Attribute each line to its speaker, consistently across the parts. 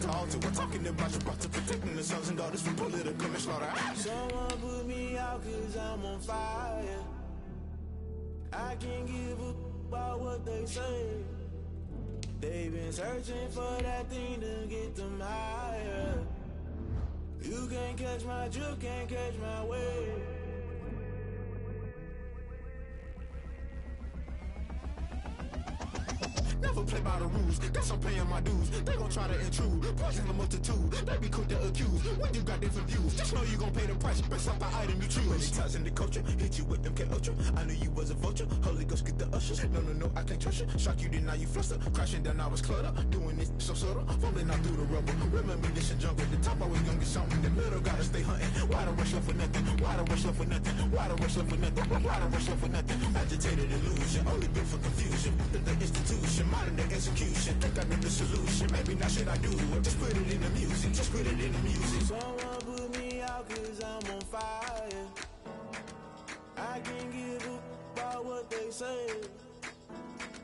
Speaker 1: the altar. We're talking about your brother protecting the sons and daughters from political manslaughter. Someone put me out cause I'm on fire. I can't give a about what they say. They've been searching for that thing to get them higher. You can't catch my drift, can't catch my wave. Never play by the rules, guess I'm paying my dues. They gon' try to intrude, poison the multitude. They be quick to accuse, when you got different views. Just know you gon' pay the price, best up the item you choose. Many times in the culture, hit you with them K-Ultra. I knew you was a vulture, Holy Ghost get the ushers. No, I can't trust you. Shock you, then now you fluster. Crashing down, I was cluttered. Doing this so subtle, fumbling out through the rubble. Remember this and jungle, the top always gonna get something. The middle gotta stay hunting. Why the rush left for nothing? Why the rush left for nothing? Why the rush left for nothing? Why the rush left for nothing? Agitated illusion, only built for confusion. The institution, modern day execution. Think I know the solution. Maybe not shit I do. Just put it in the music. Just put it in the music. Someone put me out cause I'm on fire. I can't give a about what they say.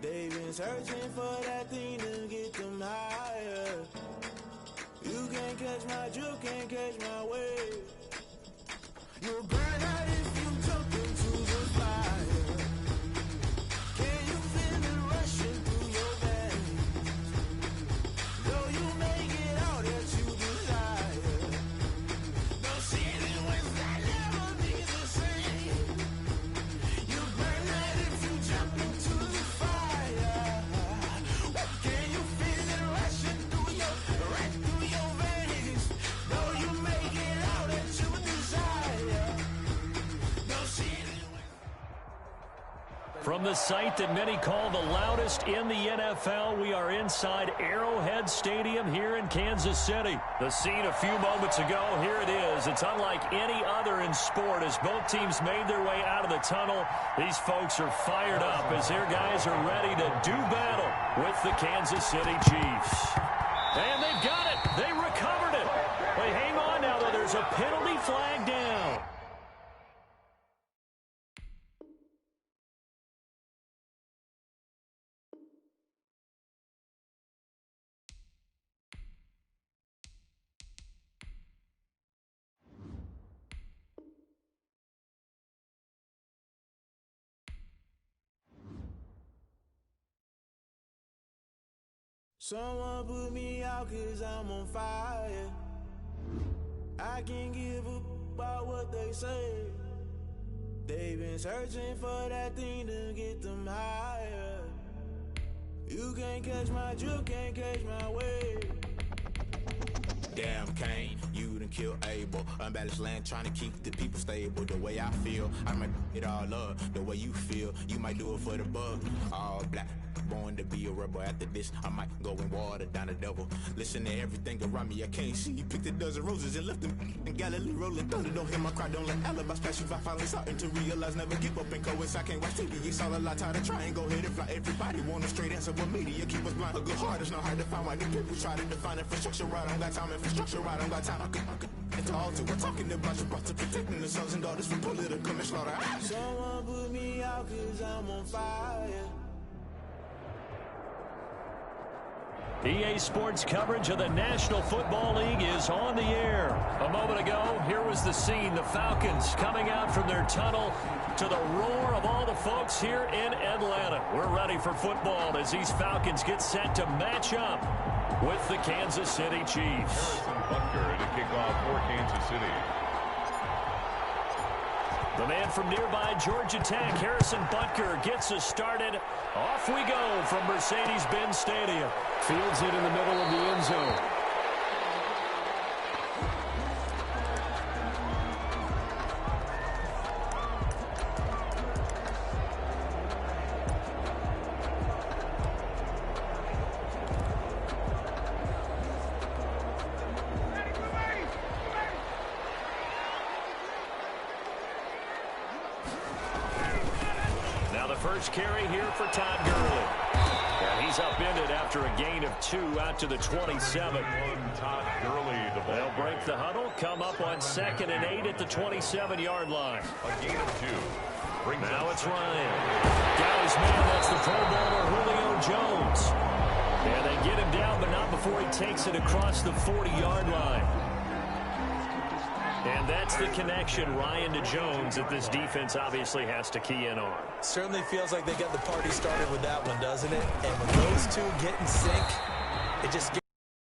Speaker 1: They've been searching for that thing to get them higher. You can't catch my drift, can't catch my wave. You'll burn out if you jump into the fire. Can you feel it rushing through your veins? Though you make it all that you desire. No ceiling when that never be the same. You burn out if you jump into the fire. Can you feel it rushing through your veins? Though you make it all that you desire. No ceiling.
Speaker 2: From the site that many call the loudest in the NFL, we are inside Arrowhead Stadium here in Kansas City. The scene a few moments ago, here it is. It's unlike any other in sport as both teams made their way out of the tunnel. These folks are fired up as their guys are ready to do battle with the Kansas City Chiefs. And they've got it. They recovered it. They hang on now, though. There's a penalty flag down.
Speaker 1: Someone put me out cause I'm on fire. I can't give a about what they say. They've been searching for that thing to get them higher. You can't catch my drift, can't catch my wave. Damn Cain, you done killed Abel. Unbalanced land trying to keep the people stable. The way I feel, I might it all up. The way you feel, you might do it for the bug. All black, born to be a rebel. After this, I might go and water down the devil. Listen to everything around me, I can't see. You picked a dozen roses and left them in Galilee rolling thunder. Don't hear my cry, don't let alibis pass you. I finally starting to realize, never give up and coincide. I can't watch TV, it's all a lot. Tired of trying, go ahead and fly. Everybody want a straight answer, but media keep us blind. A good heart is not hard to find. Why the people try to define infrastructure right? I don't got time, infrastructure right? I don't got time. I could it's all to we're talking about your brother protecting the sons and daughters from political manslaughter. Someone put me out cause I'm on fire.
Speaker 2: EA Sports coverage of the National Football League is on the air. A moment ago, here was the scene. The Falcons coming out from their tunnel to the roar of all the folks here in Atlanta. We're ready for football as these Falcons get set to match up with the Kansas City Chiefs.
Speaker 3: Harrison Butker to kick off for Kansas City.
Speaker 2: The man from nearby Georgia Tech, Harrison Butker, gets us started. Off we go from Mercedes-Benz Stadium. Fields it in the middle of the end zone. First carry here for Todd Gurley. And he's upended after a gain of 2 out to the 27.
Speaker 3: Todd Gurley, the ball.
Speaker 2: They'll break the huddle, come up on 2nd and 8 at the 27-yard line.
Speaker 3: A gain of 2.
Speaker 2: Now it's Ryan. Got his man, that's the Pro Bowler Julio Jones. And they get him down, but not before before he takes it across the 40-yard line. And that's the connection, Ryan to Jones, that this defense obviously has to key in on.
Speaker 4: Certainly feels like they got the party started with that one, doesn't it? And when those two get in sync, it just gets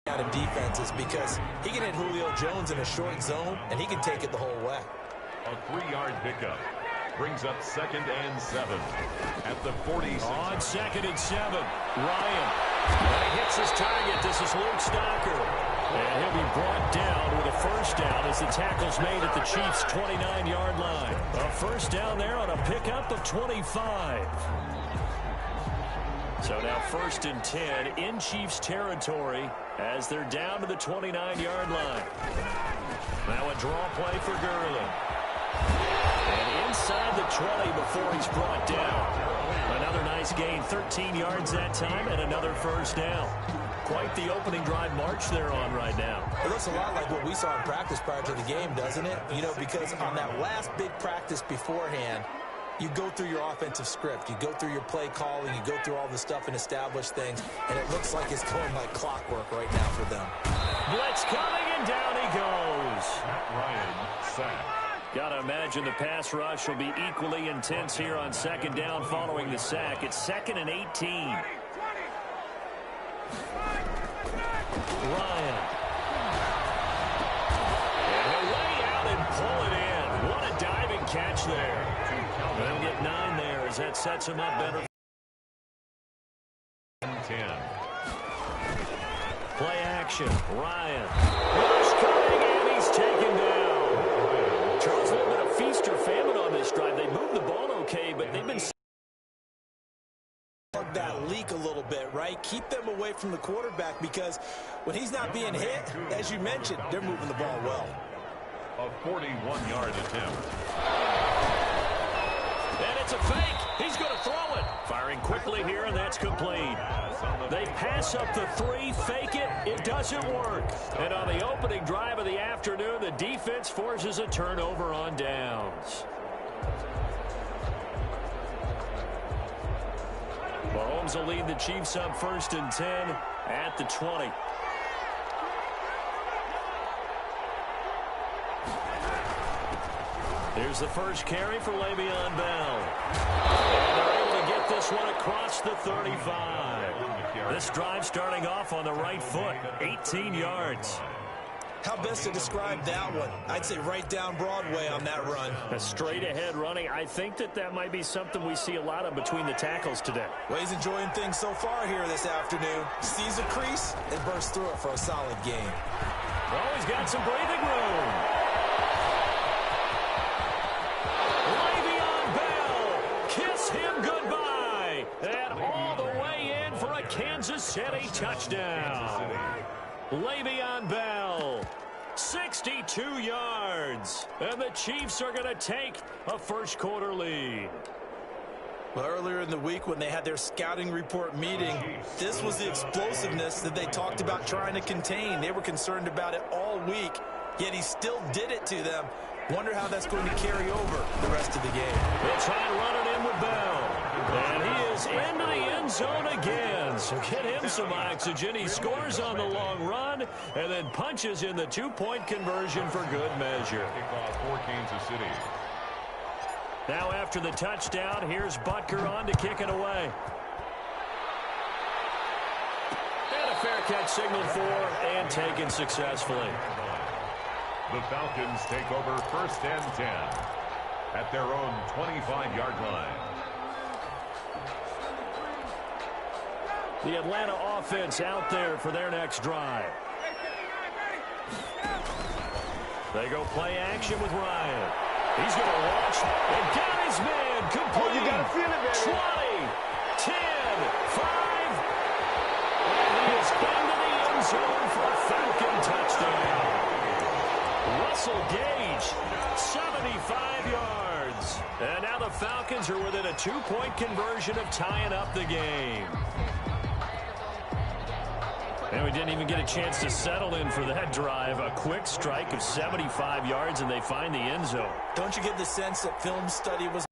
Speaker 4: out of defenses because he can hit Julio Jones in a short zone, and he can take it the whole way.
Speaker 3: A 3-yard pickup brings up 2nd and 7 at the 46.
Speaker 2: On 2nd and 7, Ryan. And he hits his target. This is Luke Stocker. And he'll be brought down with a first down as the tackle's made at the Chiefs' 29-yard line. A first down there on a pickup of 25. So now 1st and 10 in Chiefs territory as they're down to the 29-yard line. Now a draw play for Gurley. And inside the 20 before he's brought down. Another nice gain, 13 yards that time, and another first down. Quite the opening drive march they're on right now.
Speaker 4: It looks a lot like what we saw in practice prior to the game, doesn't it? You know, because on that last big practice beforehand, you go through your offensive script. You go through your play calling. You go through all the stuff and establish things. And it looks like it's going like clockwork right now for them.
Speaker 2: Blitz coming, and down he goes.
Speaker 3: Matt Ryan sacked.
Speaker 2: Got to imagine the pass rush will be equally intense here on 2nd down following the sack. It's 2nd and 18. Ryan. And he'll lay out and pull it in. What a diving catch there. They'll get 9 there as that sets him up better.
Speaker 3: 10.
Speaker 2: Play action. Ryan. Rush coming, and he's taken down. Charles, a little bit of feast or famine on this drive. They moved the ball okay, but they've been
Speaker 4: that leak a little bit, right? Keep them away from the quarterback because when he's not being hit, as you mentioned, they're moving the ball well.
Speaker 3: A 41-yard attempt.
Speaker 2: And it's a fake. He's going to throw it. Firing quickly here, and that's complete. They pass up the 3, fake it. It doesn't work. And on the opening drive of the afternoon, the defense forces a turnover on downs. Mahomes will lead the Chiefs up 1st and 10 at the 20. Here's the first carry for Le'Veon Bell. And they're able to get this one across the 35. This drive starting off on the right foot, 18 yards.
Speaker 4: How best to describe that one? I'd say right down Broadway on that run.
Speaker 2: A straight-ahead running. I think that might be something we see a lot of between the tackles today.
Speaker 4: Well, he's enjoying things so far here this afternoon. Sees a crease and bursts through it for a solid gain.
Speaker 2: Oh, he's got some breathing room. Le'Veon Bell, kiss him goodbye. And all the way in for a Kansas City touchdown. Le'Veon Bell, 62 yards. And the Chiefs are going to take a first-quarter lead.
Speaker 4: Well, earlier in the week when they had their scouting report meeting, this was the explosiveness that they talked about trying to contain. They were concerned about it all week, yet he still did it to them. Wonder how that's going to carry over the rest of the game.
Speaker 2: They'll try to run it in with Bell. And he is into the end zone again. So get him some oxygen. He scores on the long run and then punches in the 2-point conversion for good measure.
Speaker 3: Kickoff for Kansas City.
Speaker 2: Now after the touchdown, here's Butker on to kick it away. And a fair catch signaled for and taken successfully.
Speaker 3: The Falcons take over 1st and 10 at their own 25-yard line.
Speaker 2: The Atlanta offense out there for their next drive. They go play action with Ryan. He's going to launch and got his man complete.
Speaker 5: Oh, you got to feel it, man.
Speaker 2: 20, 10, 5. And he is into the end zone for a Falcon touchdown. Russell Gage, 75 yards. And now the Falcons are within a 2-point conversion of tying up the game. And we didn't even get a chance to settle in for that drive. A quick strike of 75 yards, and they find the end zone.
Speaker 4: Don't you get the sense that film study was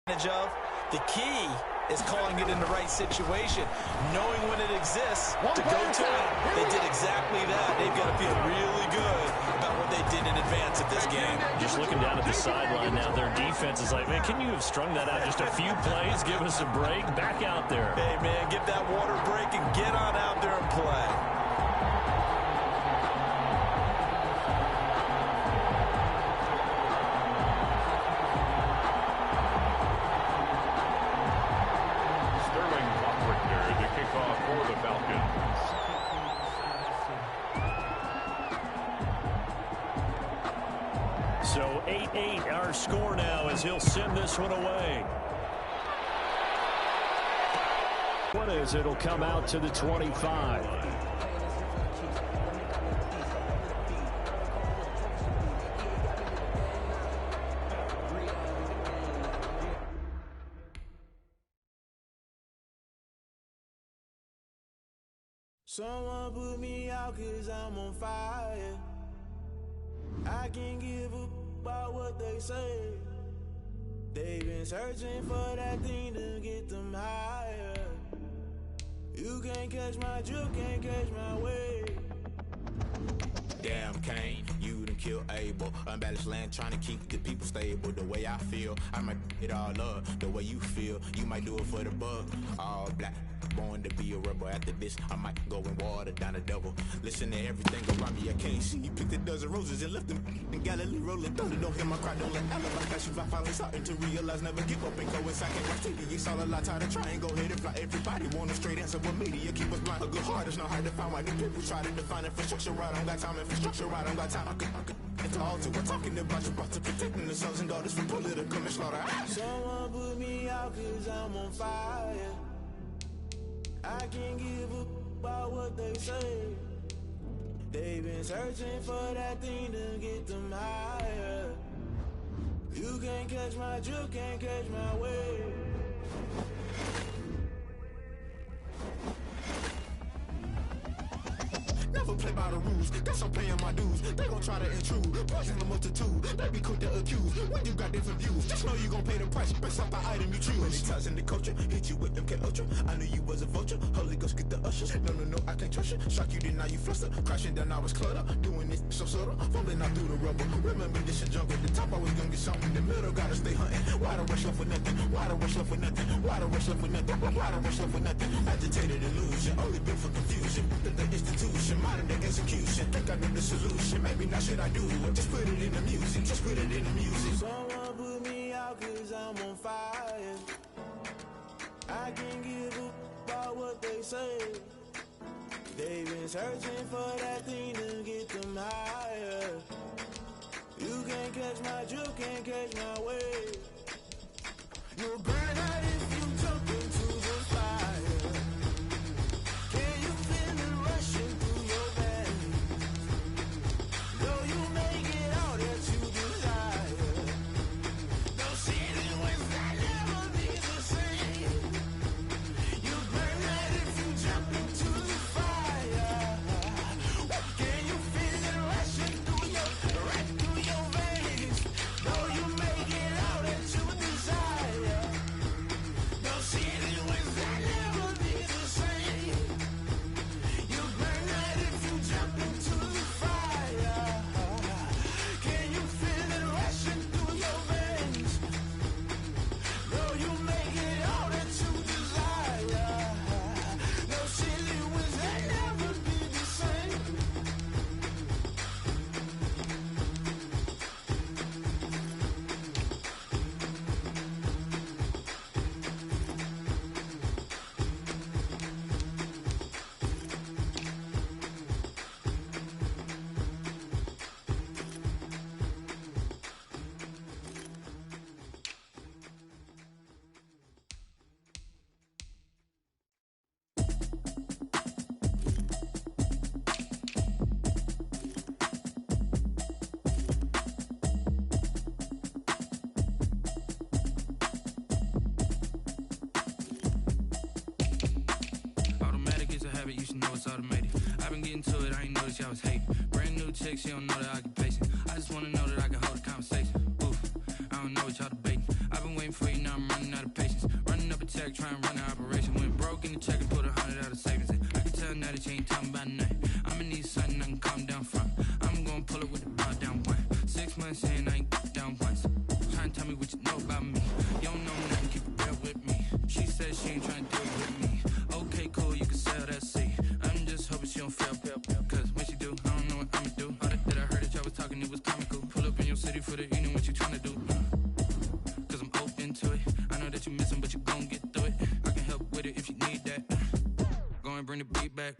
Speaker 4: of? The key is calling it in the right situation, knowing when it exists to go to it. They did exactly that. They've got to feel really good about what they did in advance of this game.
Speaker 2: Just looking down at the sideline now, their defense is like, man, can you have strung that out just a few plays? Give us a break. Back out there.
Speaker 4: Hey, man, give that water break and get on out there and play.
Speaker 2: So 8-8 our score now as he'll send this one away. What is it'll come out to the 25.
Speaker 1: Someone put me out 'cause I'm on fire. I can't give up about what they say. They've been searching for that thing to get them higher. You can't catch my drift, can't catch my wave. Damn, Kane, you done killed Abel. Unbalanced land, trying to keep the people stable. The way I feel, I might it all up. The way you feel, you might do it for the bug. All black, born to be a rebel. After this, I might go and water down the double. Listen to everything around me, I can't see. You picked a dozen roses and left them in Galilee rolling thunder. Don't hear my cry, don't let alibi flash you. I finally starting to realize, never give up and go inside. Can't watch TV, it's all a lot. Tired of trying, go ahead and fly. Everybody want a straight answer, but media keep us blind. A good heart is not hard to find. Why the people try to define infrastructure right? I don't got time, infrastructure right? I don't got time. I could it's all to we're talking about you, about to protecting the sons and daughters from political manslaughter. Someone put me out 'cause I'm on fire. I can't give up about what they say. They've been searching for that thing to get them higher. You can't catch my drift, can't catch my wave. Never play by the rules, guess I'm paying my dues. They gon' try to intrude, poison the multitude. They be quick to accuse, when you got different views. Just know you gon' pay the price, based off the item you choose. Many ties in the culture, hit you with MK Ultra. I knew you was a vulture, Holy Ghost get the ushers. No, I can't trust you. Shock you, then now you fluster. Crashing down, I was clutter. Doing this so subtle, fumbling out through the rubble. Remember this is jungle, the top I was gonna get something. In the middle, gotta stay hunting. Why the rush left with nothing? Why the rush left with nothing? Why the rush left with nothing? Why the rush left with nothing? Agitated illusion, only built for confusion. The institution, modern day execution. Think I know the solution, maybe not should I do it. Just put it in the music, just put it in the music. Someone put me out 'cause I'm on fire. I can't give up about what they say. They've been searching for that thing to get them higher. You can't catch my drift, can't catch my wave. You'll burn out if you jump into the fire. Can you feel it rushing through your veins? Though you make it all that you desire. No ceiling was that never be the same. You burn out if you jump into the fire. Can you feel it rushing through your veins? Though you make it all that you desire. No ceiling was that never be the same. You burn out if you jump into the fire. Can you feel it rushing through your veins? Though you make it all that you desire. No ceiling was that never be the same.
Speaker 5: Automatic is a habit, you should know it's automated. I've been getting to it, I ain't noticed y'all was hating. Brand new chick, she don't know the occupation. I just wanna know that I can hold a conversation. Oof, I don't know what y'all debating. I've been waiting for you, now I'm running out of patience. Running up a check, check, try and run the operation. Went broke in the check and put 100 out of savings in. I can tell now that you ain't talking about nothing. I'ma need something I can calm down from. I'm gonna pull it with the bar down one. 6 months in, I ain't down once. Try and tell me what you know about me. You don't know nothing, keep it real with me. She said she ain't trying to deal with me. Okay, cool, you can sell that seed. I'm just hoping she don't fail. Cause when she do, I don't know what I'ma do. All that I heard that y'all was talking, it was comical. Pull up in your city for the evening, what you trying to do? Cause I'm open to it. I know that you missing, but you gon' get through it. I can help with it if you need that. Go and bring the beat back.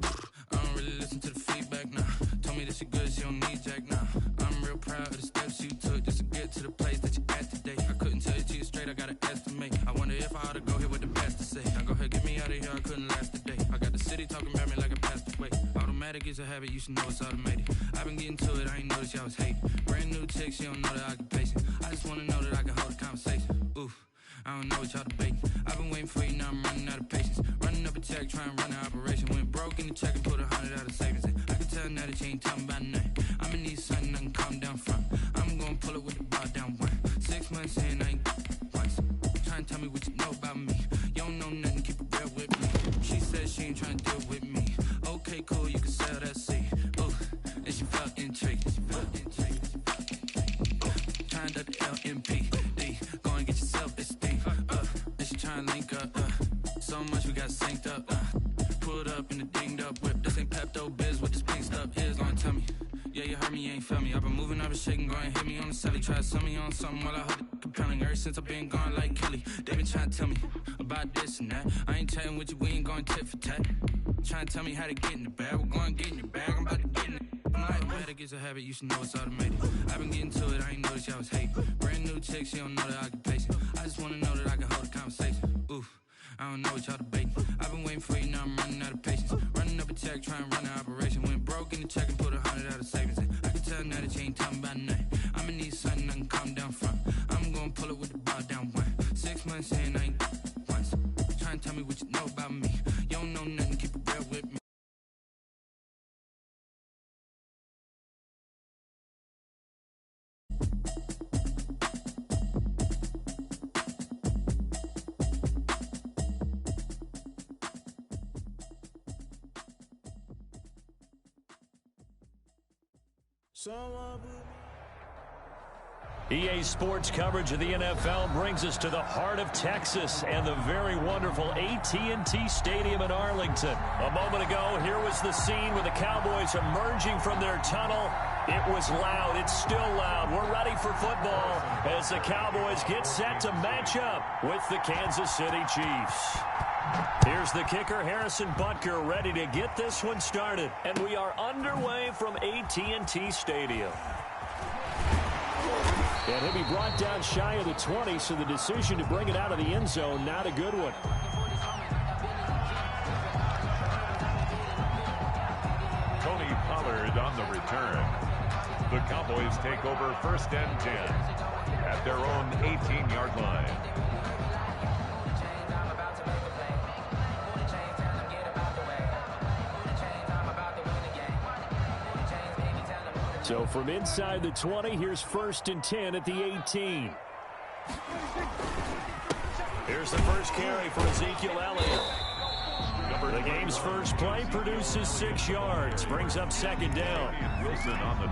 Speaker 5: I don't really listen to the feedback, nah. Told me that she good, she don't need jack, nah. I'm real proud of the steps you took just to get to the place that you at today. I couldn't tell you to you straight, I gotta estimate. I wonder if I ought to go here with the best to say. Now go ahead, get me out of here, I couldn't last today. I got the city talking about me like I passed away. Automatic is a habit, you should know it's automated. I've been getting to it, I ain't noticed y'all was hating. Brand new chick, she don't know the occupation. I just wanna know that I can hold a conversation. Oof, I don't know what y'all debating. I've been waiting for you, now I'm running out of patience. Running up a check, try and run the operation. Went broke in the check and put 100 out of savings in. I can tell now that you ain't talking about nothing. I'ma need something I can calm down from. I'm gonna pull it with the bar down one. 6 months in, I ain't once. Try and tell me what you know about me. You don't know nothing, keep it real with me. She said she ain't trying to deal with me. Okay, cool, you can sell that seed. Ooh, and she felt intrigued. Trying to the LMPD. Go and get yourself this thing. And she trying to link up. So much we got synced up. Pulled up in the dinged up whip. This ain't Pepto Biz, what this pink stuff is. Long tell me. Yeah, you heard me, you ain't felt me. I've been moving, I've been shaking, go and hit me on the celly. Try to sell me on something while I heard it compelling. Ever since I've been gone like Kelly, they been trying to tell me about this and that. I ain't chatting with you, we ain't going tit for tat. Trying to tell me how to get in the bag. We're going to get in the bag, I'm about to get in it. I'm like, automatic is a habit, you should know it's automated. I've been getting to it, I ain't noticed y'all was hating. Brand new chick, she don't know the occupation. I just wanna know that I can hold a conversation. Oof, I don't know what y'all debating. I've been waiting for you, now I'm running out of patience. Running up a check, try and run the operation. Went broke in the check and put 100 out of savings in. I can tell now that you ain't talking about nothing. I'ma need something I can calm down from. I'm gonna pull it with the bar down one. 6 months in, I ain't once. Try and tell me what you know about me. You don't know nothing, keep it real with me.
Speaker 2: EA Sports coverage of the NFL brings us to the heart of Texas and the very wonderful AT&T Stadium in Arlington. A moment ago, here was the scene with the Cowboys emerging from their tunnel. It was loud. It's still loud. We're ready for football as the Cowboys get set to match up with the Kansas City Chiefs. Here's the kicker, Harrison Butker, ready to get this one started. And we are underway from AT&T Stadium. And he'll be brought down shy of the 20, so the decision to bring it out of the end zone, not a good one.
Speaker 3: Tony Pollard on the return. The Cowboys take over 1st and 10 at their own 18-yard line.
Speaker 2: So from inside the 20, here's 1st and 10 at the 18. Here's the first carry for Ezekiel Elliott. The game's first play produces 6 yards, brings up 2nd down.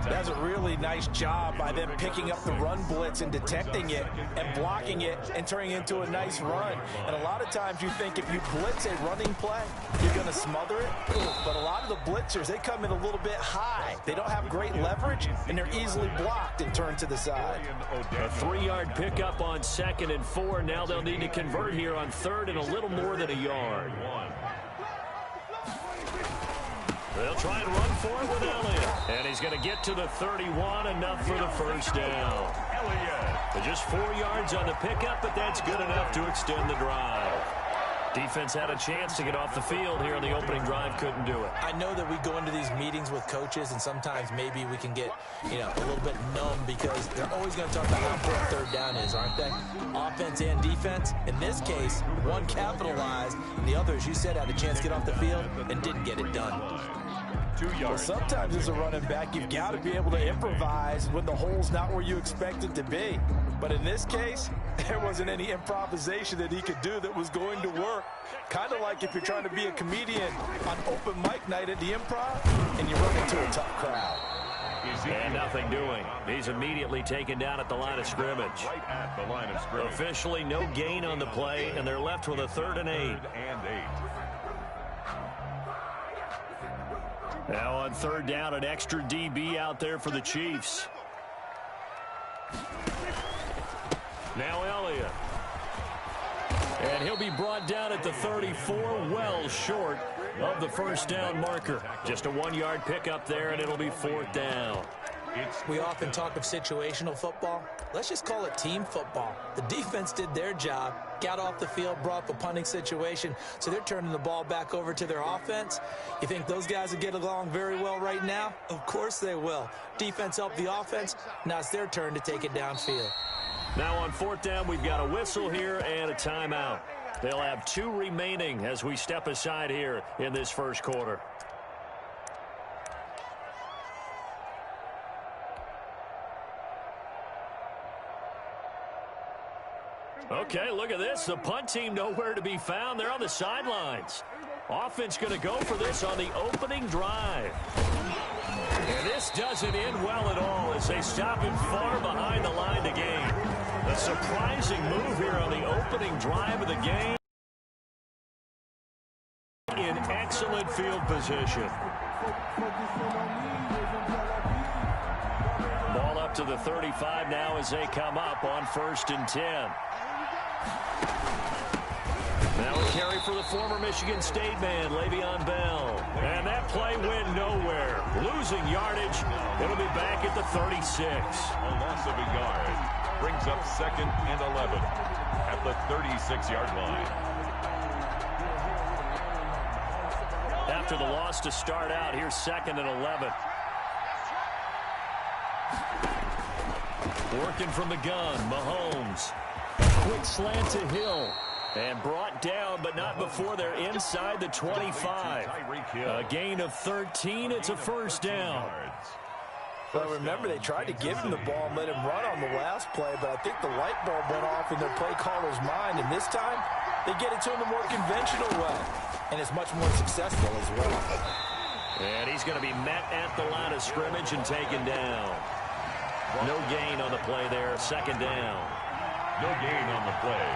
Speaker 4: That's a really nice job by them picking up the run blitz and detecting it and blocking it and turning it into a nice run. And a lot of times you think if you blitz a running play, you're going to smother it. But a lot of the blitzers, they come in a little bit high. They don't have great leverage, and they're easily blocked and turned to the side.
Speaker 2: A 3-yard pickup on 2nd and 4. Now they'll need to convert here on 3rd and a little more than a yard. They'll try and run for it with Elliott. And he's going to get to the 31, enough for the first down. Elliott. Just 4 yards on the pickup, but that's good enough to extend the drive. Defense had a chance to get off the field here on the opening drive, couldn't do it.
Speaker 4: I know that we go into these meetings with coaches, and sometimes maybe we can get, a little bit numb because they're always going to talk about how important 3rd down is, aren't they? Offense and defense. In this case, one capitalized, and the other, as you said, had a chance to get off the field and didn't get it done.
Speaker 3: 2 yards.
Speaker 4: Well, sometimes as a running back, you've got to be able to improvise when the hole's not where you expect it to be. But in this case, there wasn't any improvisation that he could do that was going to work. Kind of like if you're trying to be a comedian on open mic night at the Improv and you run into a tough crowd.
Speaker 2: And nothing doing. He's immediately taken down at the line of scrimmage.
Speaker 3: Right at the line of scrimmage.
Speaker 2: Officially no gain on the play, and they're left with a 3rd and 8. Now on 3rd down, an extra DB out there for the Chiefs. Now Elliott. And he'll be brought down at the 34, well short of the 1st down marker. Just a 1-yard pickup there, and it'll be 4th down.
Speaker 4: We often talk of situational football. Let's just call it team football. The defense did their job, got off the field, brought up a punting situation, so they're turning the ball back over to their offense. You think those guys will get along very well right now? Of course they will. Defense helped the offense. Now it's their turn to take it downfield.
Speaker 2: Now on 4th down, we've got a whistle here and a timeout. They'll have 2 remaining as we step aside here in this 1st quarter. Okay, look at this. The punt team nowhere to be found. They're on the sidelines. Offense going to go for this on the opening drive. And this doesn't end well at all as they stop him far behind the line to gain. A surprising move here on the opening drive of the game. In excellent field position. Ball up to the 35 now as they come up on 1st and 10. Now a carry for the former Michigan State man, Le'Veon Bell. And that play went nowhere. Losing yardage. It'll be back at the 36.
Speaker 3: A loss of a yard. Brings up 2nd and 11 at the 36-yard line.
Speaker 2: After the loss to start out, here's 2nd and 11. Working from the gun, Mahomes. Quick slant to Hill. And brought down, but not before they're inside the 25. A gain of 13. It's a 1st down.
Speaker 4: Well, remember, they tried to give him the ball and let him run on the last play, but I think the light bulb went off in their play caller's mind, and this time they get it to him the more conventional way, and it's much more successful as well.
Speaker 2: And he's going to be met at the line of scrimmage and taken down. No gain on the play there, 2nd down.
Speaker 3: No gain on the play,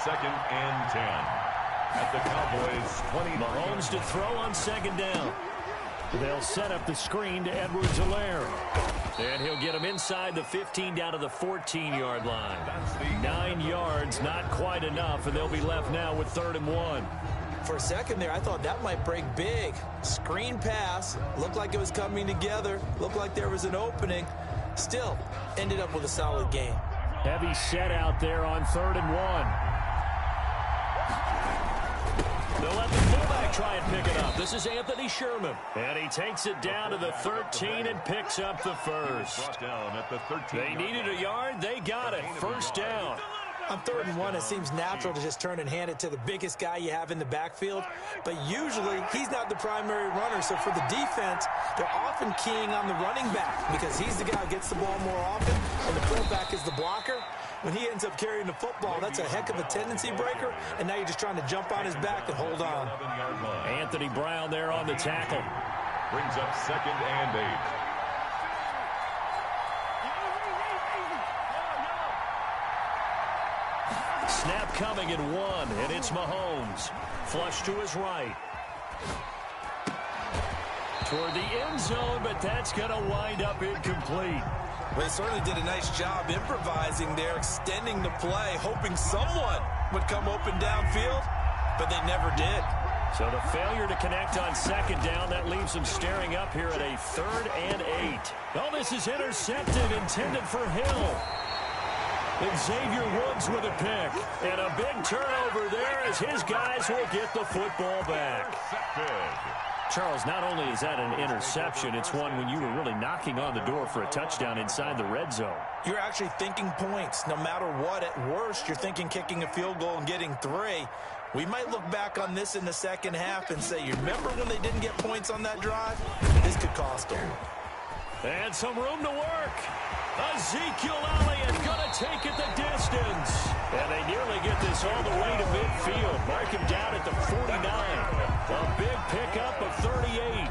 Speaker 3: 2nd and 10. At the Cowboys' 20.
Speaker 2: Mahomes to throw on 2nd down. They'll set up the screen to Edwards-Helaire. And he'll get him inside the 15 down to the 14-yard line. 9 yards, not quite enough, and they'll be left now with 3rd and 1.
Speaker 4: For a second there, I thought that might break big. Screen pass, looked like it was coming together, looked like there was an opening. Still, ended up with a solid game.
Speaker 2: Heavy set out there on 3rd and 1. They'll let the fullback try and pick it up. This is Anthony Sherman. And he takes it down to the 13 and picks up the 1st.
Speaker 3: Down at the 13.
Speaker 2: They needed a yard. They got it. 1st down.
Speaker 4: On 3rd and 1, it seems natural to just turn and hand it to the biggest guy you have in the backfield. But usually, he's not the primary runner. So for the defense, they're often keying on the running back because he's the guy who gets the ball more often, and the fullback is the blocker. When he ends up carrying the football, that's a heck of a tendency breaker, and now you're just trying to jump on his back and hold on.
Speaker 2: Anthony Brown there on the tackle.
Speaker 3: Brings up 2nd and 8.
Speaker 2: Snap coming in 1, and it's Mahomes. Flush to his right. Toward the end zone, but that's going to wind up incomplete.
Speaker 4: They certainly did a nice job improvising there, extending the play, hoping someone would come open downfield, but they never did.
Speaker 2: So the failure to connect on 2nd down, that leaves them staring up here at a 3rd and 8. Oh, this is intercepted, intended for Hill. Xavier Woods with a pick. And a big turnover there as his guys will get the football back. Charles, not only is that an interception, it's one when you were really knocking on the door for a touchdown inside the red zone.
Speaker 4: You're actually thinking points. No matter what, at worst, you're thinking kicking a field goal and getting 3. We might look back on this in the 2nd half and say, you remember when they didn't get points on that drive? This could cost them.
Speaker 2: And some room to work. Ezekiel Elliott going to take it the distance. And they nearly get this all the way to midfield. Mark him down at the 49. A big pickup of 38.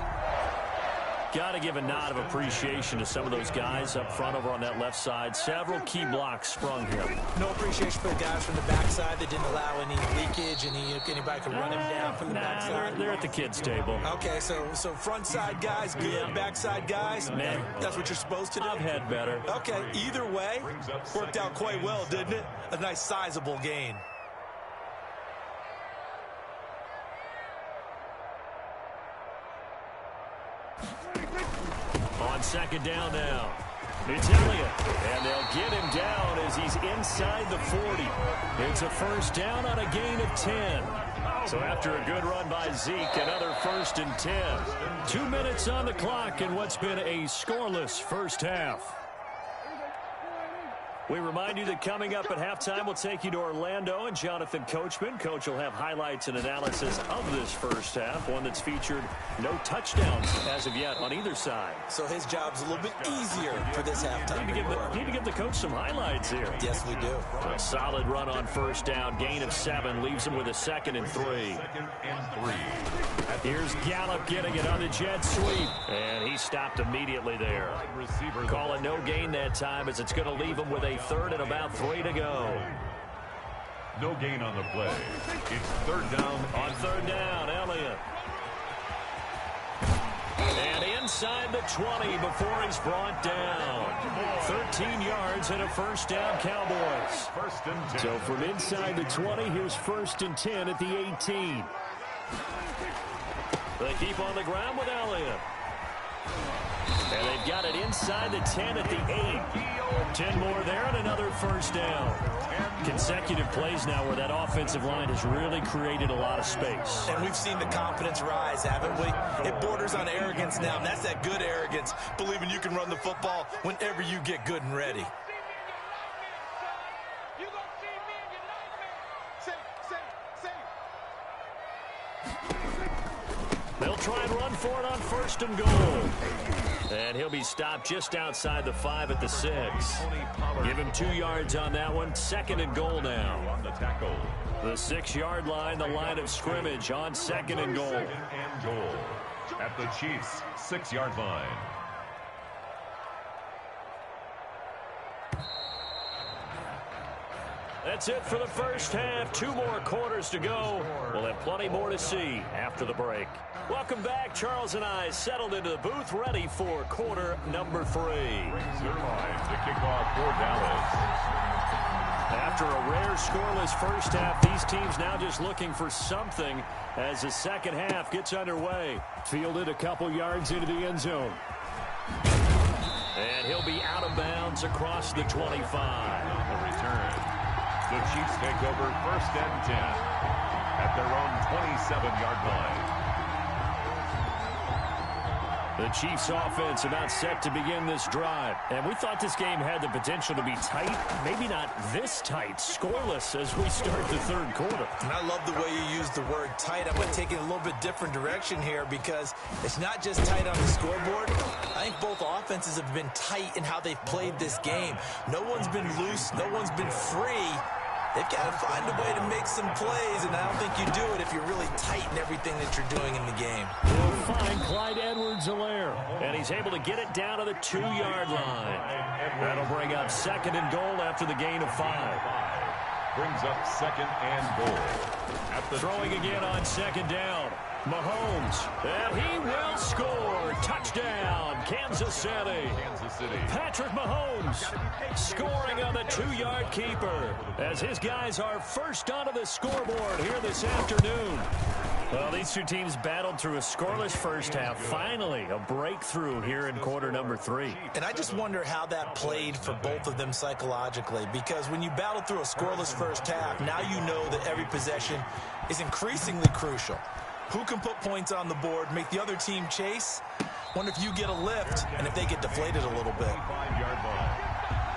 Speaker 2: Got to give a nod of appreciation to some of those guys up front over on that left side. Several key blocks sprung here.
Speaker 4: No appreciation for the guys from the backside that didn't allow any leakage, anybody could run him down from the backside.
Speaker 2: They're at the kids' table.
Speaker 4: Okay, so front side guys, good. Backside guys,
Speaker 2: man,
Speaker 4: that's what you're supposed to do?
Speaker 2: I've had better.
Speaker 4: Okay, either way, worked out quite well, didn't it? A nice sizable gain.
Speaker 2: On second down now. It's Elliott, and they'll get him down as he's inside the 40. It's a first down on a gain of 10. So after a good run by Zeke, another 1st and 10. 2 minutes on the clock in what's been a scoreless first half. We remind you that coming up at halftime, we'll take you to Orlando and Jonathan Coachman. Coach will have highlights and analysis of this first half, one that's featured no touchdowns as of yet on either side.
Speaker 4: So his job's a little bit easier for this halftime.
Speaker 2: Need to give the coach some highlights here.
Speaker 4: Yes, we do.
Speaker 2: A solid run on first down, gain of 7, leaves him with a 2nd and 3. Here's Gallup getting it on the jet sweep, and he stopped immediately there. Call it no gain that time as it's going to leave him with a 3rd and about 3 to go.
Speaker 3: No gain on the play. It's 3rd down.
Speaker 2: On 3rd down, Elliott. And inside the 20 before he's brought down. 13 yards and a first down, Cowboys.
Speaker 3: 1st and 10.
Speaker 2: So from inside the 20, here's 1st and 10 at the 18. They keep on the ground with Elliott. And they've got it inside the 10 at the 8. 10 more there and another first down. Consecutive plays now where that offensive line has really created a lot of space.
Speaker 4: And we've seen the confidence rise, haven't we? It borders on arrogance now, and that's that good arrogance, believing you can run the football whenever you get good and ready.
Speaker 2: They'll try and run for it on 1st and goal. And he'll be stopped just outside the 5 at the 6. Give him 2 yards on that one. 2nd and goal now.
Speaker 3: On the tackle.
Speaker 2: The 6-yard line, the line of scrimmage on 2nd and goal.
Speaker 3: 2nd and goal. At the Chiefs' 6-yard line.
Speaker 2: That's it for the first half. 2 more quarters to go. We'll have plenty more to see after the break. Welcome back. Charles and I settled into the booth, ready for quarter number 3.
Speaker 3: Zerline to kick off for Dallas.
Speaker 2: After a rare scoreless first half, these teams now just looking for something as the second half gets underway. Fielded a couple yards into the end zone. And he'll be out of bounds across the 25.
Speaker 3: On the return, the Chiefs take over 1st and 10 at their own 27-yard line.
Speaker 2: The Chiefs offense about set to begin this drive. And we thought this game had the potential to be tight. Maybe not this tight, scoreless as we start the 3rd quarter.
Speaker 4: And I love the way you use the word tight. I'm going to take it a little bit different direction here because it's not just tight on the scoreboard. I think both offenses have been tight in how they've played this game. No one's been loose. No one's been free. They've got to find a way to make some plays, and I don't think you do it if you're really tight in everything that you're doing in the game.
Speaker 2: We'll find Clyde Edwards-Helaire, and he's able to get it down to the 2-yard line. That'll bring up 2nd and goal after the gain of 5.
Speaker 3: Brings up 2nd and goal. At the
Speaker 2: throwing again on 2nd down. Mahomes, and he will score. Touchdown, Kansas City. Patrick Mahomes scoring on the 2-yard keeper as his guys are first onto the scoreboard here this afternoon. Well, these two teams battled through a scoreless first half. Finally, a breakthrough here in quarter number 3.
Speaker 4: And I just wonder how that played for both of them psychologically, because when you battle through a scoreless first half, now you know that every possession is increasingly crucial. Who can put points on the board, make the other team chase? Wonder if you get a lift and if they get deflated a little bit.
Speaker 3: 5-yard line.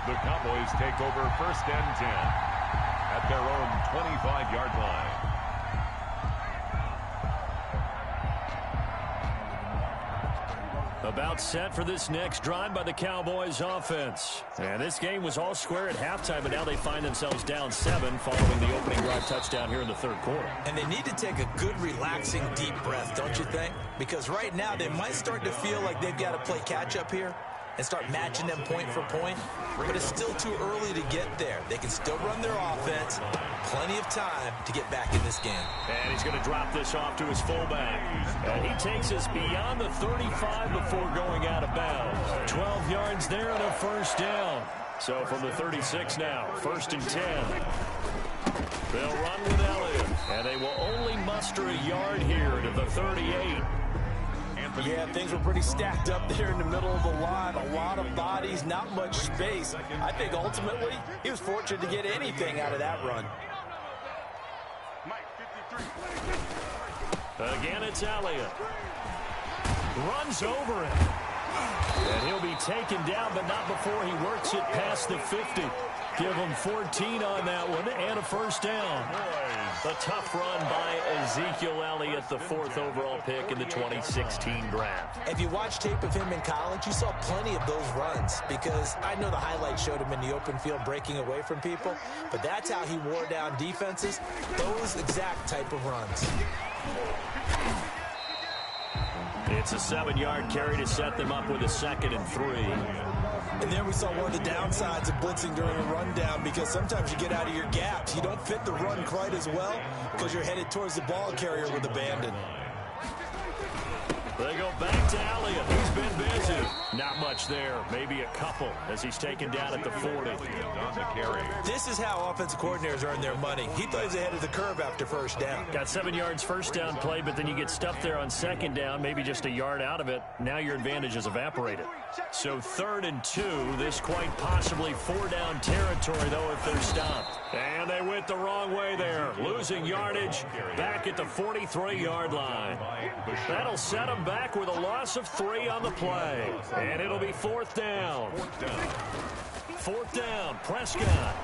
Speaker 3: The Cowboys take over 1st and 10 at their own 25-yard line.
Speaker 2: About set for this next drive by the Cowboys offense. And this game was all square at halftime, but now they find themselves down 7 following the opening drive touchdown here in the third quarter.
Speaker 4: And they need to take a good, relaxing, deep breath, don't you think? Because right now they might start to feel like they've got to play catch-up here and start matching them point for point. But it's still too early to get there. They can still run their offense. Plenty of time to get back in this game.
Speaker 2: And he's going to drop this off to his fullback. And he takes us beyond the 35 before going out of bounds. 12 yards there and a first down. So from the 36 now, 1st and 10. They'll run with Elliott. And they will only muster a yard here to the 38.
Speaker 4: Yeah, things were pretty stacked up there in the middle of the line. A lot of bodies, not much space. I think ultimately he was fortunate to get anything out of that run.
Speaker 2: Again, it's Elliott. Runs over it. And he'll be taken down, but not before he works it past the 50. Give him 14 on that one and a first down. A tough run by Ezekiel Elliott, the 4th overall pick in the 2016 draft.
Speaker 4: If you watch tape of him in college, you saw plenty of those runs because I know the highlights showed him in the open field breaking away from people, but that's how he wore down defenses, those exact type of runs.
Speaker 2: It's a 7-yard carry to set them up with a 2nd and 3.
Speaker 4: And there we saw one of the downsides of blitzing during a rundown because sometimes you get out of your gaps. You don't fit the run quite as well because you're headed towards the ball carrier with abandon.
Speaker 2: They go back to Elliott. He's been busy. Not much there. Maybe a couple as he's taken down at the 40.
Speaker 4: This is how offensive coordinators earn their money. He throws ahead of the curve after first down.
Speaker 2: Got 7 yards first down play, but then you get stuffed there on 2nd down, maybe just a yard out of it. Now your advantage is evaporated. So 3rd and 2. This quite possibly 4-down territory, though, if they're stopped. And they went the wrong way there. Losing yardage back at the 43-yard line. That'll set them back with a loss of 3 on the play. And it'll be 4th down. 4th down, Prescott.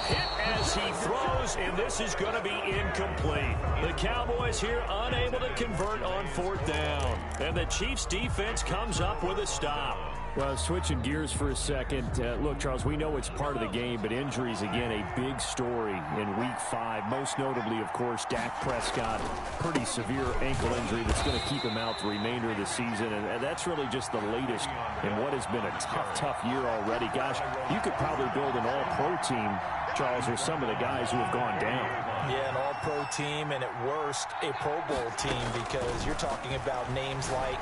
Speaker 2: Hit as he throws, and this is going to be incomplete. The Cowboys here unable to convert on 4th down. And the Chiefs defense comes up with a stop. Well, switching gears for a second. Look, Charles, we know it's part of the game, but injuries, again, a big story in Week 5. Most notably, of course, Dak Prescott. Pretty severe ankle injury that's going to keep him out the remainder of the season. And that's really just the latest in what has been a tough year already. Gosh, you could probably build an all-pro team, Charles, with some of the guys who have gone down.
Speaker 4: Yeah, an all-pro team, and at worst, a Pro Bowl team, because you're talking about names like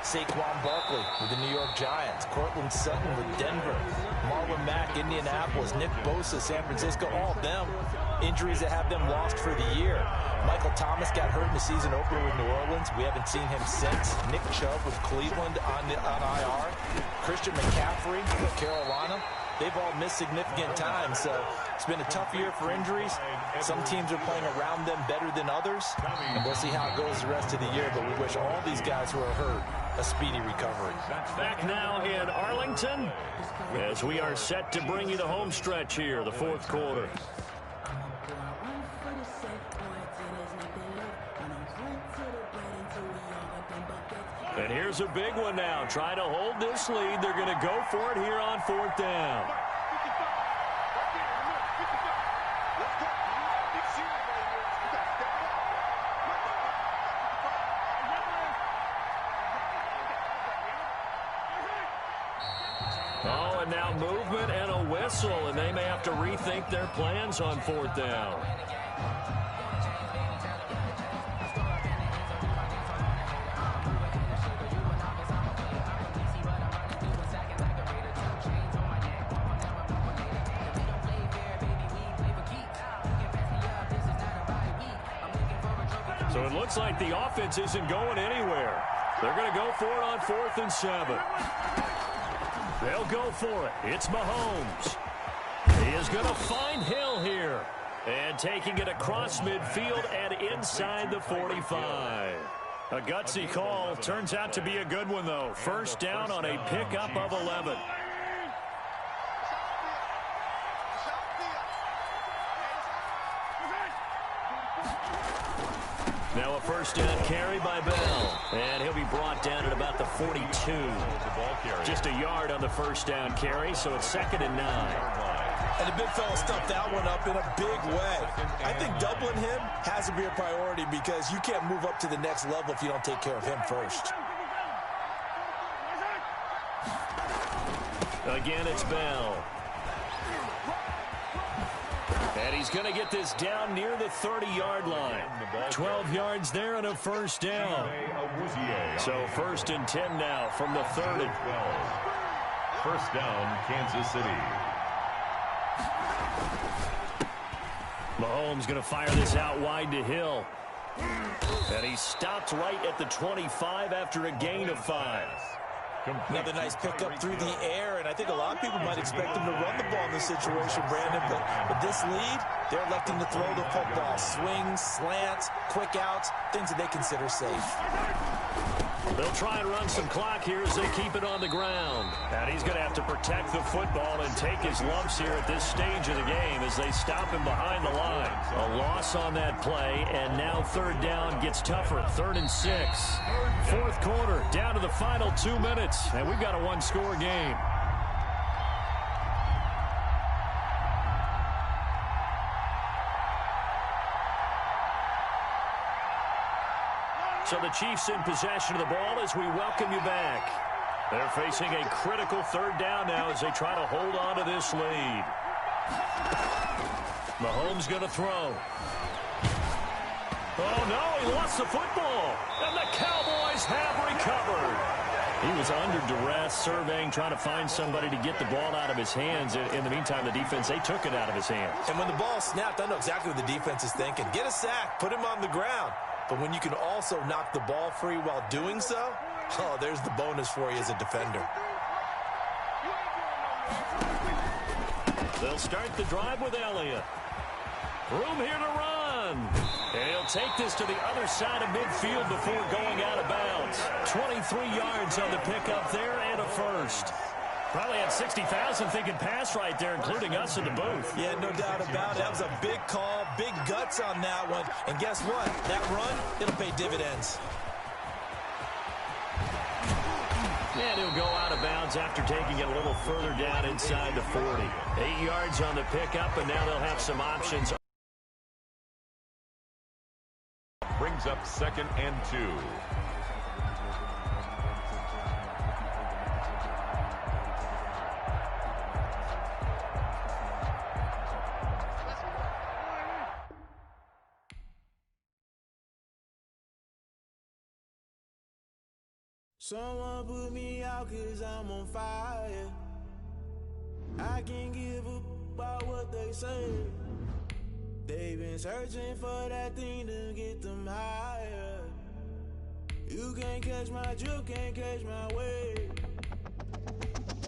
Speaker 4: Saquon Barkley with the New York Giants, Cortland Sutton with Denver, Marlon Mack, Indianapolis, Nick Bosa, San Francisco, all of them injuries that have them lost for the year. Michael Thomas got hurt in the season opener with New Orleans. We haven't seen him since. Nick Chubb with Cleveland on IR. Christian McCaffrey with Carolina. They've all missed significant time, so it's been a tough year for injuries. Some teams are playing around them better than others, and we'll see how it goes the rest of the year, but we wish all these guys who are hurt a speedy recovery.
Speaker 2: Back now in Arlington as we are set to bring you the home stretch here, the 4th quarter. And here's a big one now. Trying to hold this lead. They're going to go for it here on 4th down. Oh, and now movement and a whistle, and they may have to rethink their plans on 4th down. So it looks like the offense isn't going anywhere. They're going to go for it on 4th and 7. They'll go for it. It's Mahomes. He is going to find Hill here. And taking it across midfield and inside the 45. A gutsy call. Turns out to be a good one, though. First down on a pickup of 11. Now a first down carry by Bell. And he'll be brought down at about the 42. Just a yard on the first down carry, so it's 2nd and 9.
Speaker 4: And the big fella stuffed that one up in a big way. I think doubling him has to be a priority because you can't move up to the next level if you don't take care of him first.
Speaker 2: Again, it's Bell. And he's going to get this down near the 30-yard line. 12 yards there and a first down. So 1st and 10 now from the 30.
Speaker 3: First down, Kansas City.
Speaker 2: Mahomes going to fire this out wide to Hill. And he stopped right at the 25 after a gain of 5.
Speaker 4: Another nice pickup through the air, and I think a lot of people might expect him to run the ball in this situation, Brandon, but with this lead, they're electing to throw the football. Swings, slants, quick outs, things that they consider safe.
Speaker 2: They'll try and run some clock here as they keep it on the ground. And he's going to have to protect the football and take his lumps here at this stage of the game as they stop him behind the line. A loss on that play, and now 3rd down gets tougher. 3rd and 6. 4th quarter, down to the final 2 minutes, and we've got a one-score game. So the Chiefs in possession of the ball as we welcome you back. They're facing a critical 3rd down now as they try to hold on to this lead. Mahomes going to throw. Oh, no, he lost the football. And the Cowboys have recovered. He was under duress, surveying, trying to find somebody to get the ball out of his hands. In the meantime, the defense, they took it out of his hands.
Speaker 4: And when the ball snapped, I know exactly what the defense is thinking. Get a sack, put him on the ground. But when you can also knock the ball free while doing so, oh, there's the bonus for you as a defender.
Speaker 2: They'll start the drive with Elliott. Room here to run. And he'll take this to the other side of midfield before going out of bounds. 23 yards on the pickup there and a first. Probably had 60,000 thinking pass right there, including us in the booth.
Speaker 4: Yeah, no doubt about it. That was a big call, big guts on that one. And guess what? That run, it'll pay dividends.
Speaker 2: And he'll go out of bounds after taking it a little further down inside the 40. 8 yards on the pickup, and now they'll have some options.
Speaker 3: Brings up 2nd and 2.
Speaker 1: Someone put me out 'cause I'm on fire. I can't give up about what they say. They've been searching for that thing to get them higher. You can't catch my drift, can't catch my wave.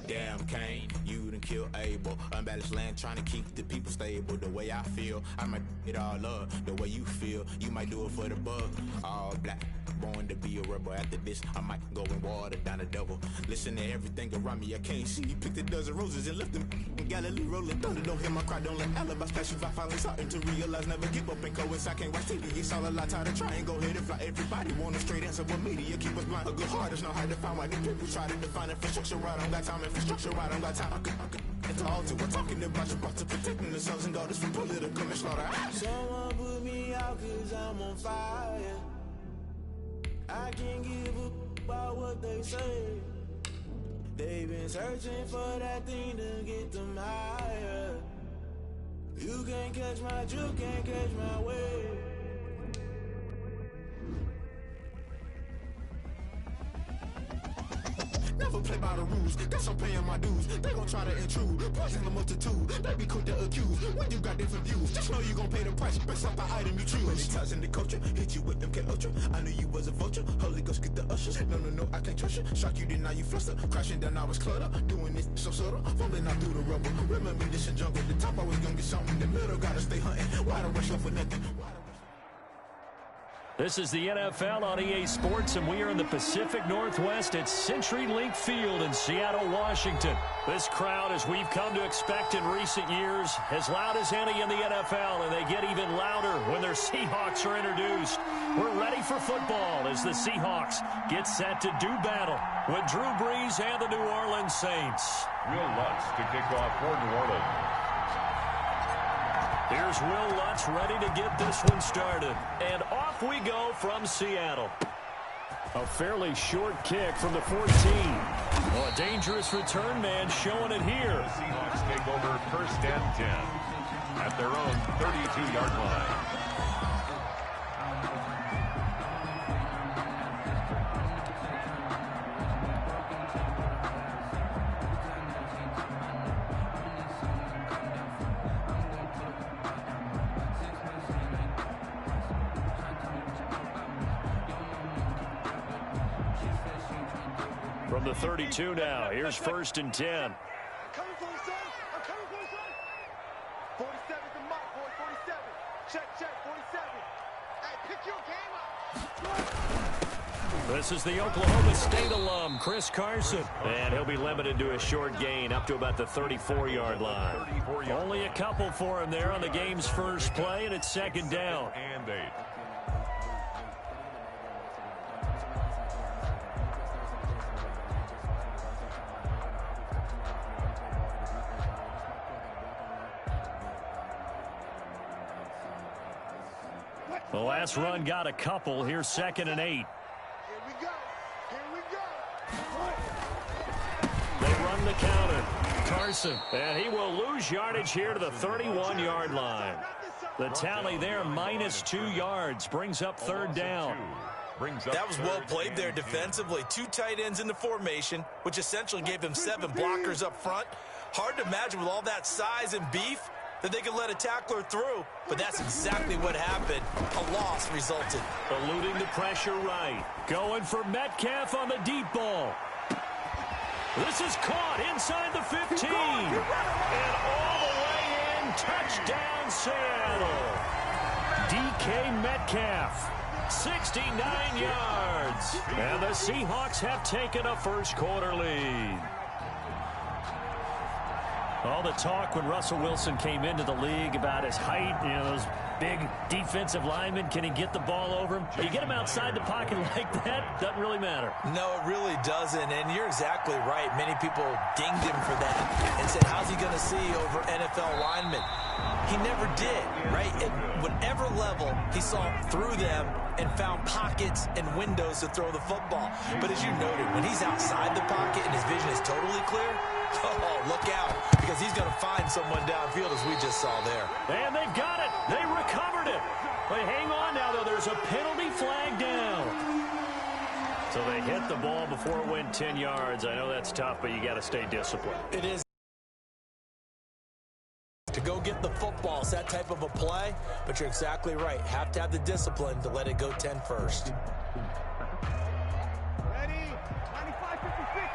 Speaker 1: Damn, Kane, you done kill Abel. Unbalanced land, trying to keep the people stable. The way I feel, I might it all up. The way you feel, you might do it for the bug. All black, born to be a rebel. After this, I might go and water down the devil. Listen to everything around me, I can't see. Picked a dozen roses and left them in Galilee rolling thunder. Don't hear my cry, don't let alibi special. I finally starting to realize, never give up and coincide. Can't watch TV, it's all a lot. Tired of trying, go ahead and fly. Everybody want a straight answer, but media keep us blind. A good heart is not hard to find. Why the people try to define infrastructure right? I don't got time, infrastructure right? I don't got time. It's all to we're talking about you, about to protecting the sons and daughters from political and slaughter. Someone put me out 'cause I'm on fire. I can't give up about what they say. They've been searching for that thing to get them higher. You can't catch my drift, can't catch my wave. Never play by the rules, guess I'm paying my dues. They gon' try to intrude, poison the multitude. They be quick to accuse, when you got different views. Just know you gon' pay the price, best up the item you choose. Many times in the culture, hit you with them K-Ultra. I knew you was a vulture, Holy Ghost get the ushers. No, I can't trust you. Shock you, then now you fluster. Crashing down, I was cluttered. Doing this so subtle, falling out through the rubble. Remember this in jungle, the top always gonna get something. The middle gotta stay hunting. Why the rush off for nothing?
Speaker 2: This is the NFL on EA Sports, and we are in the Pacific Northwest at CenturyLink Field in Seattle, Washington. This crowd, as we've come to expect in recent years, as loud as any in the NFL, and they get even louder when their Seahawks are introduced. We're ready for football as the Seahawks get set to do battle with Drew Brees and the New Orleans Saints.
Speaker 3: Will Lutz to kick off for New Orleans.
Speaker 2: Here's Will Lutz ready to get this one started. And off we go from Seattle. A fairly short kick from the 14. Oh, a dangerous return man showing it here.
Speaker 3: The Seahawks take over 1st and 10 at their own 32-yard line.
Speaker 2: From the 32 now, here's 1st and 10.
Speaker 6: I'm coming for you, son. I'm coming for you, son. 47's the mark, boy. 47. Check, 47. Hey, pick your game up.
Speaker 2: This is the Oklahoma State alum, Chris Carson. And he'll be limited to a short gain up to about the 34-yard line. Only a couple for him there on the game's first play, and it's 2nd down.
Speaker 3: And 8.
Speaker 2: The last run got a couple. Here's 2nd and 8.
Speaker 6: Here we go. Here we go.
Speaker 2: They run the counter. Carson, and he will lose yardage here to the 31-yard line. The tally there, -2 yards, brings up 3rd down.
Speaker 4: That was well played there defensively. 2 tight ends in the formation, which essentially gave them 7 blockers up front. Hard to imagine with all that size and beef that they could let a tackler through, but that's exactly what happened. A loss resulted.
Speaker 2: Eluding the pressure right. Going for Metcalf on the deep ball. This is caught inside the 15. And all the way in, touchdown Seattle. DK Metcalf, 69 yards. And the Seahawks have taken a first-quarter lead. All the talk when Russell Wilson came into the league about his height, you know, those big defensive linemen, can he get the ball over him? You get him outside the pocket like that, doesn't really matter.
Speaker 4: No, it really doesn't, and you're exactly right. Many people dinged him for that and said, how's he going to see over NFL linemen? He never did, right? At whatever level, he saw through them and found pockets and windows to throw the football. But as you noted, when he's outside the pocket and his vision is totally clear, oh, look out, because he's going to find someone downfield, as we just saw there.
Speaker 2: And they've got it. They recovered it. But hang on now, though. There's a penalty flag down. So they hit the ball before it went 10 yards. I know that's tough, but you got to stay disciplined.
Speaker 4: It is. To go get the football, it's that type of a play, but you're exactly right. Have to have the discipline to let it go 10 first.
Speaker 6: Ready? 95-56.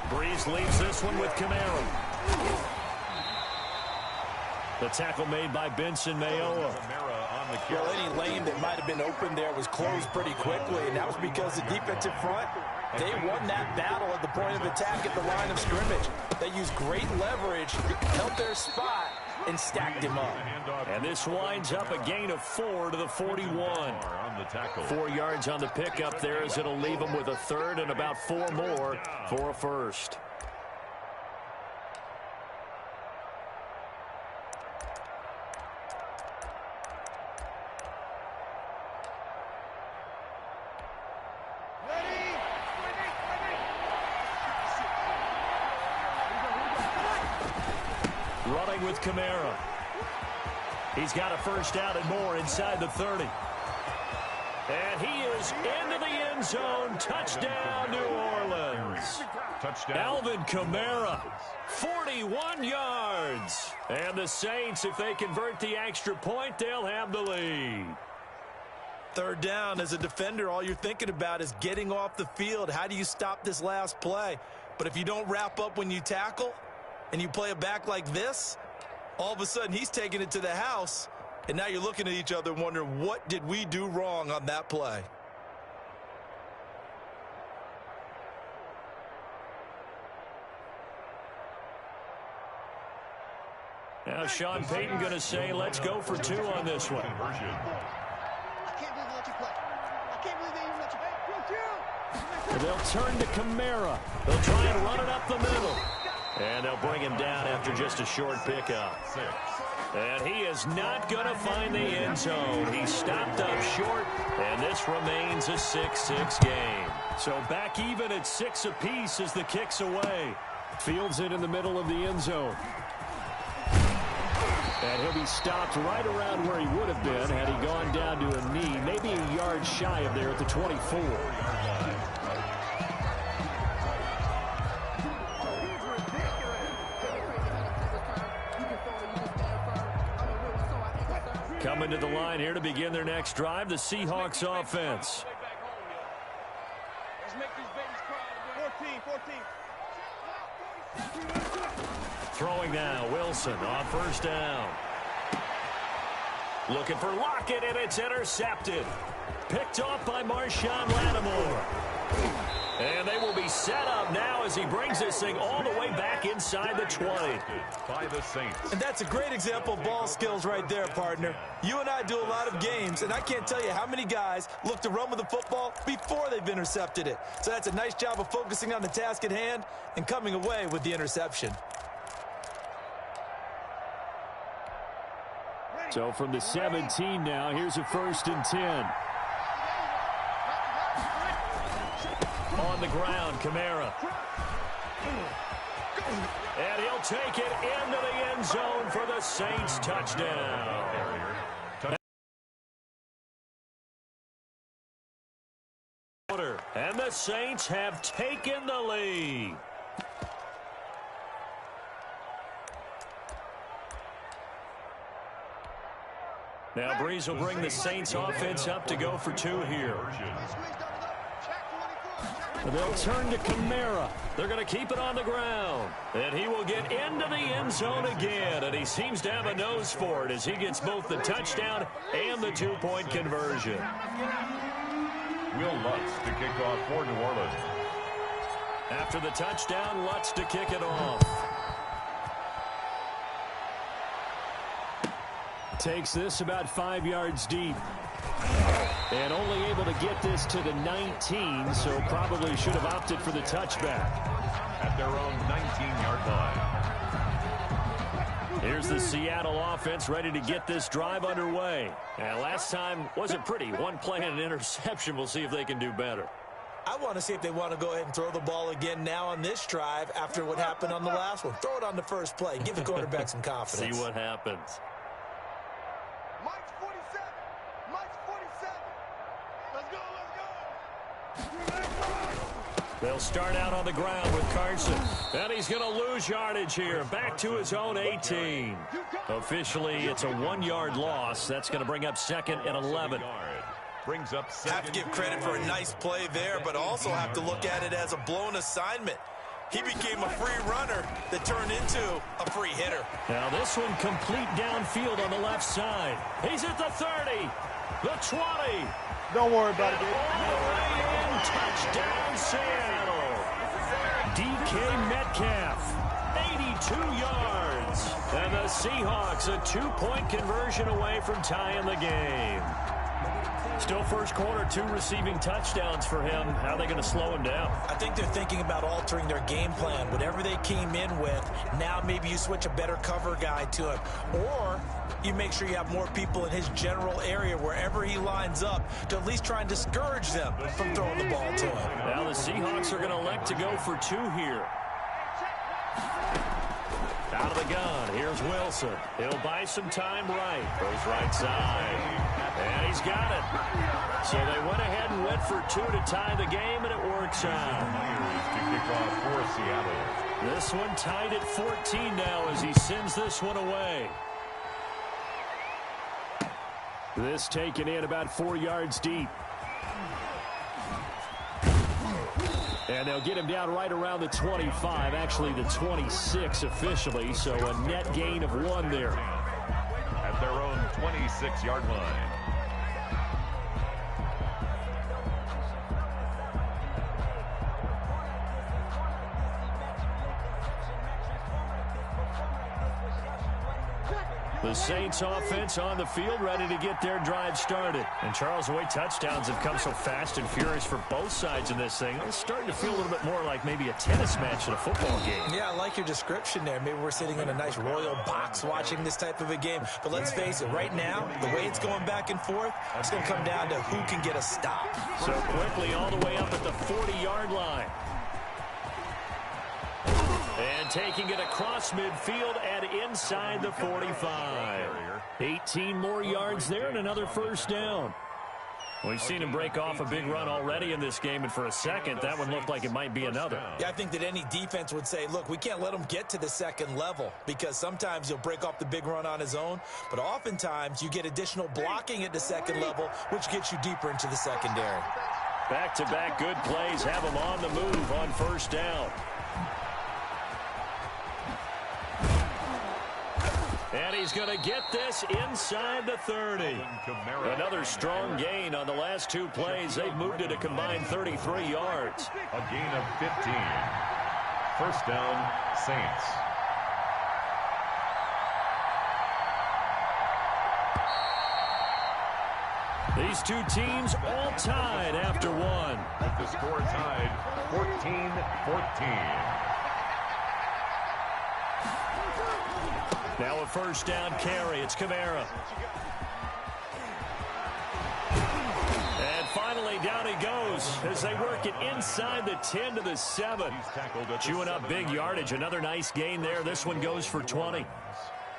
Speaker 2: Brees leaves this one with Kamara. The tackle made by Benson Mayowa.
Speaker 4: Well, any lane that might have been open there was closed pretty quickly, and that was because the defensive front, they won that battle at the point of attack at the line of scrimmage. They used great leverage, held their spot, and stacked him up.
Speaker 2: And this winds up a gain of 4 to the 41. 4 yards on the pickup there, as it'll leave them with a 3rd and about 4 more for a first. Running with Kamara. He's got a first down and more inside the 30. And he is into the end zone. Touchdown, New Orleans.
Speaker 3: Touchdown.
Speaker 2: Alvin Kamara, 41 yards. And the Saints, if they convert the extra point, they'll have the lead.
Speaker 4: 3rd down, as a defender, all you're thinking about is getting off the field. How do you stop this last play? But if you don't wrap up when you tackle and you play it back like this, All of a sudden, he's taking it to the house, and now you're looking at each other and wondering, what did we do wrong on that play?
Speaker 2: Now Sean Payton going to say, let's go for 2 on this one.
Speaker 6: I can't believe they let you play. I can't believe they even let you play.
Speaker 2: They'll turn to Kamara. They'll try and run it up the middle. And they'll bring him down after just a short pickup. And he is not going to find the end zone. He stopped up short, and this remains a 6-6 game. So back even at 6 apiece as the kick's away. Fields it in the middle of the end zone. And he'll be stopped right around where he would have been had he gone down to a knee, maybe a yard shy of there at the 24. Coming to the line here to begin their next drive, the Seahawks offense.
Speaker 6: Let's make these babies cry. 14.
Speaker 2: Throwing now, Wilson on first down. Looking for Lockett, and it's intercepted. Picked off by Marshawn Lattimore. And they will be set up now as he brings this thing all the way back inside the 20.
Speaker 3: By the Saints.
Speaker 4: And that's a great example of ball skills right there, partner. You and I do a lot of games, and I can't tell you how many guys look to run with the football before they've intercepted it. So that's a nice job of focusing on the task at hand and coming away with the interception.
Speaker 2: So from the 17 now, here's a 1st and 10. On the ground, Kamara. And he'll take it into the end zone for the Saints touchdown. And the Saints have taken the lead. Now Breeze will bring the Saints offense up to go for 2 here. They'll turn to Kamara. They're going to keep it on the ground. And he will get into the end zone again. And he seems to have a nose for it as he gets both the touchdown and the 2-point conversion.
Speaker 3: Will Lutz to kick off for New Orleans.
Speaker 2: After the touchdown, Lutz to kick it off. Takes this about 5 yards deep. And only able to get this to the 19, so probably should have opted for the touchback.
Speaker 3: At their own 19-yard line.
Speaker 2: Here's the Seattle offense ready to get this drive underway. And last time wasn't pretty. 1 play and an interception. We'll see if they can do better.
Speaker 4: I want to see if they want to go ahead and throw the ball again now on this drive after what happened on the last one. Throw it on the first play. Give the quarterback some confidence.
Speaker 2: See what happens.
Speaker 6: Mike's 47. Mike's 47. Let's go, let's go.
Speaker 2: They'll start out on the ground with Carson. And he's going to lose yardage here. Back to his own 18. Officially, it's a 1-yard loss. That's going to bring up 2nd and 11.
Speaker 3: Brings up
Speaker 4: Have to give credit for a nice play there, but also have to look at it as a blown assignment. He became a free runner that turned into a free hitter.
Speaker 2: Now this one complete downfield on the left side. He's at the 30, the 20.
Speaker 6: Don't worry about it, dude.
Speaker 2: All the way in, touchdown Seattle. DK Metcalf, 82 yards. And the Seahawks a 2-point conversion away from tying the game. Still first quarter, 2 receiving touchdowns for him. How are they going to slow him down?
Speaker 4: I think they're thinking about altering their game plan. Whatever they came in with, now maybe you switch a better cover guy to him. Or you make sure you have more people in his general area wherever he lines up to at least try and discourage them from throwing the ball to him.
Speaker 2: Now the Seahawks are going to elect to go for 2 here. Out of the gun, here's Wilson. He'll buy some time right. Goes right side. And he's got it. So they went ahead and went for 2 to tie the game, and it works out.
Speaker 3: To kick off for Seattle.
Speaker 2: This one tied at 14 now as he sends this one away. This taken in about 4 yards deep. And they'll get him down right around the 25, actually the 26 officially, so a net gain of 1 there.
Speaker 3: At their own 26-yard line.
Speaker 2: The Saints offense on the field, ready to get their drive started. And Charles, the way touchdowns have come so fast and furious for both sides in this thing, it's starting to feel a little bit more like maybe a tennis match at a football game.
Speaker 4: Yeah, I like your description there. Maybe we're sitting in a nice royal box watching this type of a game. But let's face it, right now, the way it's going back and forth, it's going to come down to who can get a stop.
Speaker 2: So quickly all the way up at the 40-yard line. And taking it across midfield and inside the 45. 18 more yards there and another first down. We've seen him break off a big run already in this game, and for a second, that one looked like it might be another.
Speaker 4: Yeah, I think that any defense would say, look, we can't let him get to the second level, because sometimes he'll break off the big run on his own, but oftentimes you get additional blocking at the second level, which gets you deeper into the secondary.
Speaker 2: Back-to-back good plays have him on the move on first down. And he's going to get this inside the 30. Another strong gain on the last 2 plays. They've moved it a combined 33 yards.
Speaker 3: A gain of 15. First down, Saints.
Speaker 2: These two teams all tied after 1.
Speaker 3: With the score tied, 14-14.
Speaker 2: Now a first down carry. It's Kamara. And finally down he goes as they work it inside the 10 to the 7. Chewing up big yardage. Another nice gain there. This one goes for 20.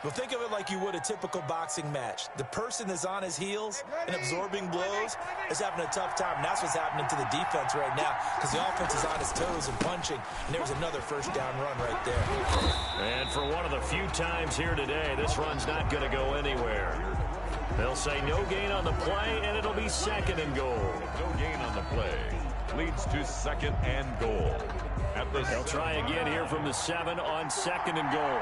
Speaker 4: Well, think of it like you would a typical boxing match. The person that's on his heels and absorbing blows is having a tough time. And that's what's happening to the defense right now, because the offense is on his toes and punching. And there's another first down run right there.
Speaker 2: And for one of the few times here today, this run's not going to go anywhere. They'll say no gain on the play, and it'll be second and goal.
Speaker 3: No gain on the play. Leads to second and goal.
Speaker 2: They'll try again here from the 7 on second and goal.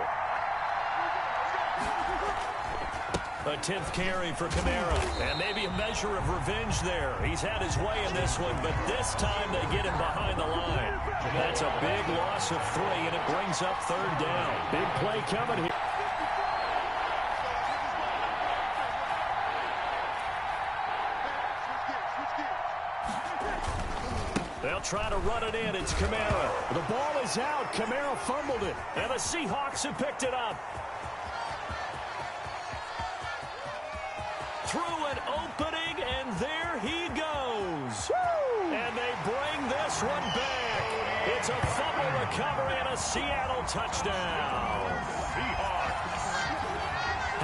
Speaker 2: A 10th carry for Kamara. And maybe a measure of revenge there. He's had his way in this one, but this time they get him behind the line. That's a big loss of 3, and it brings up third down. Big play coming here. They'll try to run it in. It's Kamara. The ball is out. Kamara fumbled it, and the Seahawks have picked it up. Through an opening, and there he goes. Woo! And they bring this one back. It's a fumble recovery and a Seattle touchdown.
Speaker 3: Seahawks.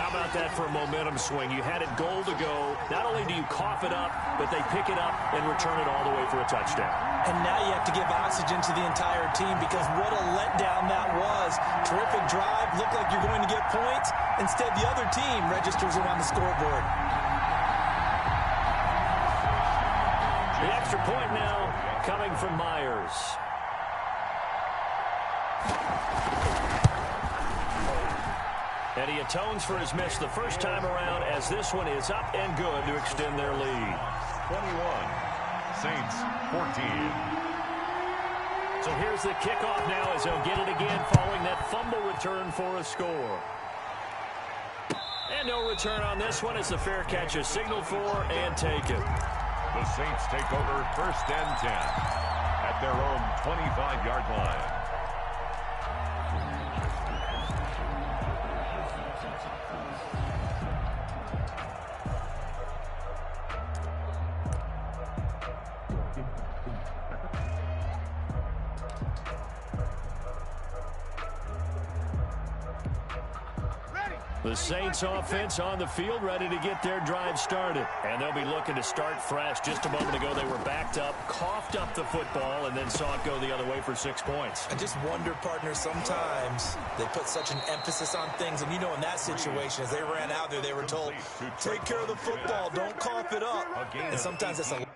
Speaker 2: How about that for a momentum swing? You had it goal to go. Not only do you cough it up, but they pick it up and return it all the way for a touchdown.
Speaker 4: And now you have to give oxygen to the entire team, because what a letdown that was. Terrific drive. Looked like you're going to get points. Instead, the other team registers it on the scoreboard.
Speaker 2: The extra point now coming from Myers. And he atones for his miss the first time around, as this one is up and good to extend their lead.
Speaker 3: 21. Saints 14.
Speaker 2: So here's the kickoff now as they'll get it again following that fumble return for a score. And no return on this one as the fair catch is signaled for and taken.
Speaker 3: The Saints take over first and 10 at their own 25-yard line.
Speaker 2: The Saints offense on the field ready to get their drive started. And they'll be looking to start fresh. Just a moment ago, they were backed up, coughed up the football, and then saw it go the other way for 6 points.
Speaker 4: I just wonder, partner, sometimes they put such an emphasis on things. And, you know, in that situation, as they ran out there, they were told, take care of the football, don't cough it up. And sometimes that's a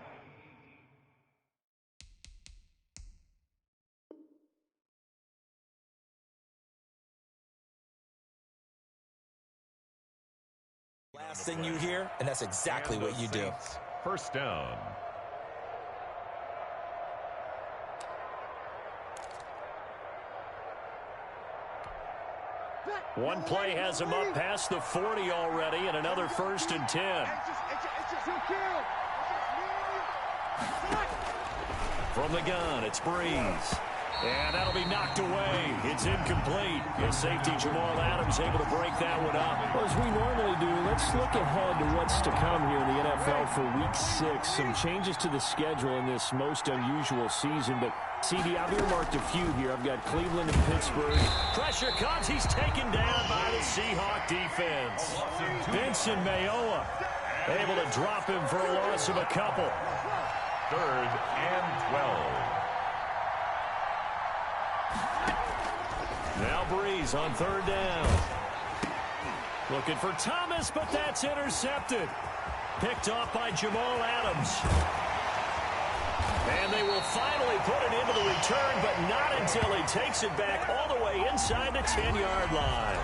Speaker 4: last thing you hear, and that's exactly what you do.
Speaker 3: First down.
Speaker 2: One play has him up past the 40 already, and another 1st and 10. From the gun, it's Breeze. And that'll be knocked away. It's incomplete. His safety, Jamal Adams, able to break that one up.
Speaker 7: Well, as we normally do, let's look ahead to what's to come here in the NFL for Week 6. Some changes to the schedule in this most unusual season. But, CD, I've earmarked a few here. I've got Cleveland and Pittsburgh.
Speaker 2: Pressure comes. He's taken down by the Seahawk defense. Vincent Mayoa able to drop him for a loss of a couple.
Speaker 3: 3rd and 12.
Speaker 2: Now Breeze on 3rd down. Looking for Thomas, but that's intercepted. Picked off by Jamal Adams. And they will finally put it into the return, but not until he takes it back all the way inside the 10-yard line.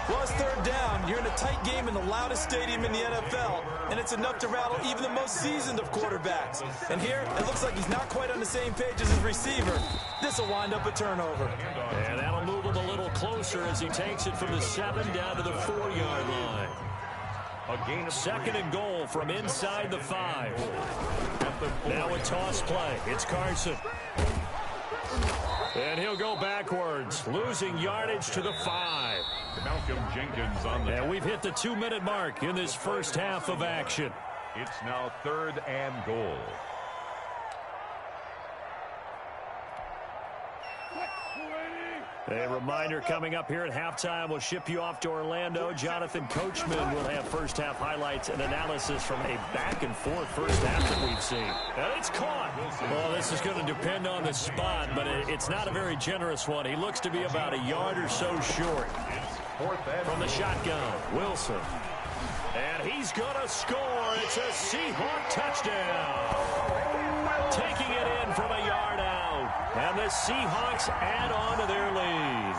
Speaker 4: Well, it's 3rd down. You're in a tight game in the loudest stadium in the NFL, and it's enough to rattle even the most seasoned of quarterbacks. And here, it looks like he's not quite on the same page as his receiver. This will wind up a turnover.
Speaker 2: And that'll move him a little closer as he takes it from the 7 down to the 4-yard line.
Speaker 3: A gain of
Speaker 2: 2nd and goal from inside the 5. Now a toss play. It's Carson. And he'll go backwards, losing yardage to the 5.
Speaker 3: Malcolm Jenkins on the...
Speaker 2: And we've hit the 2-minute mark in this first half of action.
Speaker 3: It's now 3rd and goal.
Speaker 2: A reminder coming up here at halftime. We'll ship you off to Orlando. Jonathan Coachman will have first-half highlights and analysis from a back-and-forth first half that we've seen. And it's caught. Well, this is going to depend on the spot, but it's not a very generous one. He looks to be about a yard or so short. From the shotgun, Wilson. And he's going to score. It's a Seahawk touchdown. Taking it in from a yard out. And the Seahawks add on to their lead.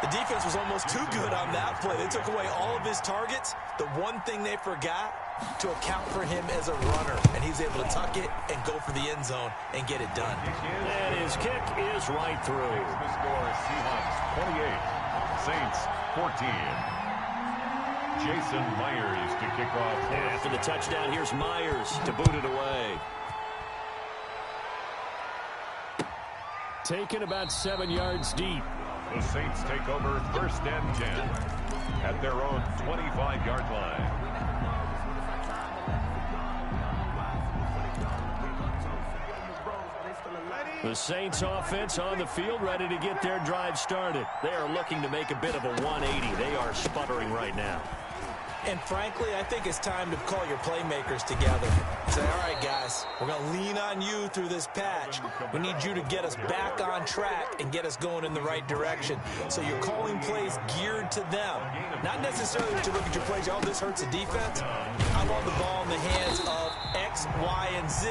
Speaker 4: The defense was almost too good on that play. They took away all of his targets. The one thing they forgot, to account for him as a runner. And he's able to tuck it and go for the end zone and get it done.
Speaker 2: And his kick is right through.
Speaker 3: The score, Seahawks 28, Saints 14. Jason Myers to kick off.
Speaker 2: And after the touchdown, here's Myers to boot it away.
Speaker 7: Taken about 7 yards deep.
Speaker 3: The Saints take over 1st and 10 at their own 25-yard line.
Speaker 2: The Saints offense on the field, ready to get their drive started. They are looking to make a bit of a 180. They are sputtering right now.
Speaker 4: And frankly, I think it's time to call your playmakers together. Say, all right, guys, we're going to lean on you through this patch. We need you to get us back on track and get us going in the right direction. So you're calling plays geared to them. Not necessarily that you look at your plays, oh, this hurts the defense. I want the ball in the hands of X, Y, and Z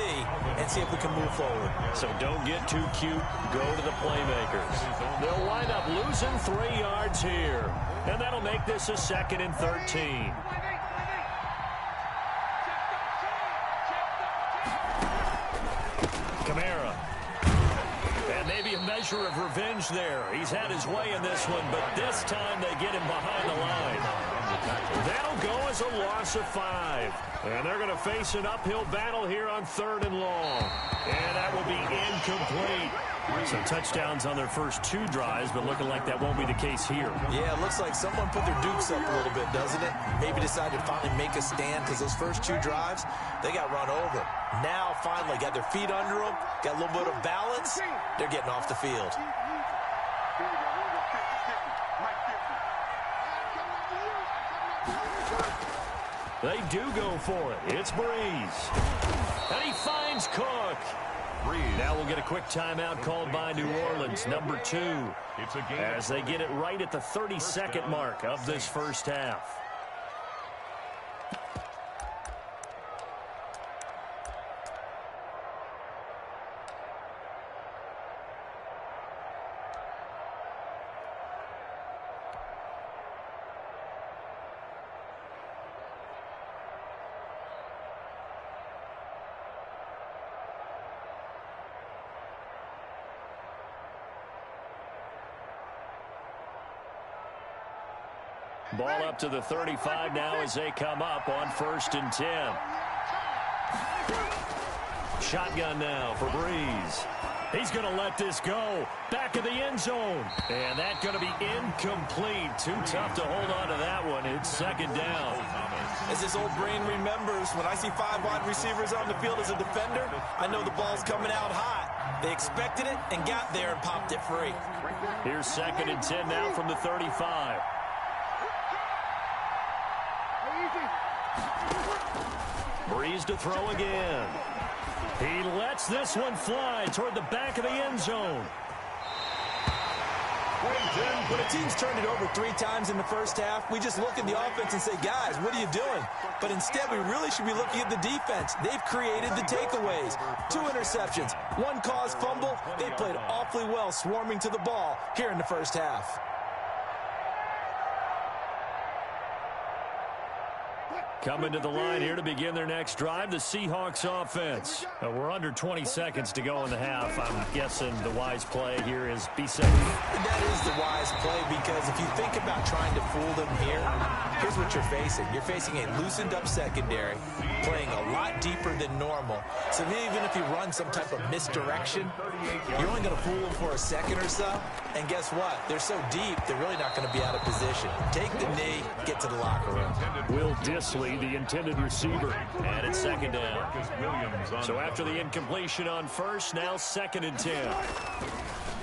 Speaker 4: and see if we can move forward.
Speaker 2: So don't get too cute. Go to the playmakers. They'll wind up losing 3 yards here. And that'll make this a 2nd and 13. Kamara. And maybe a measure of revenge there. He's had his way in this one, but this time they get him behind the line. That'll go as a loss of 5. And they're going to face an uphill battle here on 3rd and long. And that will be incomplete. Some touchdowns on their first 2 drives, but looking like that won't be the case here.
Speaker 4: Yeah, it looks like someone put their dukes up a little bit, doesn't it? Maybe decided to finally make a stand because those first 2 drives, they got run over. Now, finally, got their feet under them, got a little bit of balance. They're getting off the field.
Speaker 2: They do go for it. It's Breeze. And he finds Cook. Now we'll get a quick timeout called by New Orleans, number 2, as they get it right at the 32nd mark of this first half. Ball up to the 35 now as they come up on 1st and 10. Shotgun now for Breeze. He's going to let this go. Back of the end zone. And that's going to be incomplete. Too tough to hold on to that one. It's 2nd down.
Speaker 4: As his old brain remembers, when I see 5 wide receivers on the field as a defender, I know the ball's coming out hot. They expected it and got there and popped it free.
Speaker 2: Here's 2nd and 10 now from the 35. Breeze to throw again. He lets this one fly toward the back of the end zone.
Speaker 4: When a team's turned it over 3 times in the first half, we just look at the offense and say, guys, what are you doing? But instead, we really should be looking at the defense. They've created the takeaways. 2 interceptions, 1 caused fumble. They played awfully well swarming to the ball here in the first half.
Speaker 2: Coming to the line here to begin their next drive, the Seahawks offense. We're under 20 seconds to go in the half. I'm guessing the wise play here is be safe.
Speaker 4: That is the wise play, because if you think about trying to fool them here, here's what you're facing. You're facing a loosened up secondary, playing a lot deeper than normal. So even if you run some type of misdirection, you're only going to fool them for a second or so. And guess what? They're so deep, they're really not going to be out of position. Take the knee, get to the locker room.
Speaker 2: Will Disley, the intended receiver, and it's 2nd down. So after the incompletion on 1st, now 2nd and 10.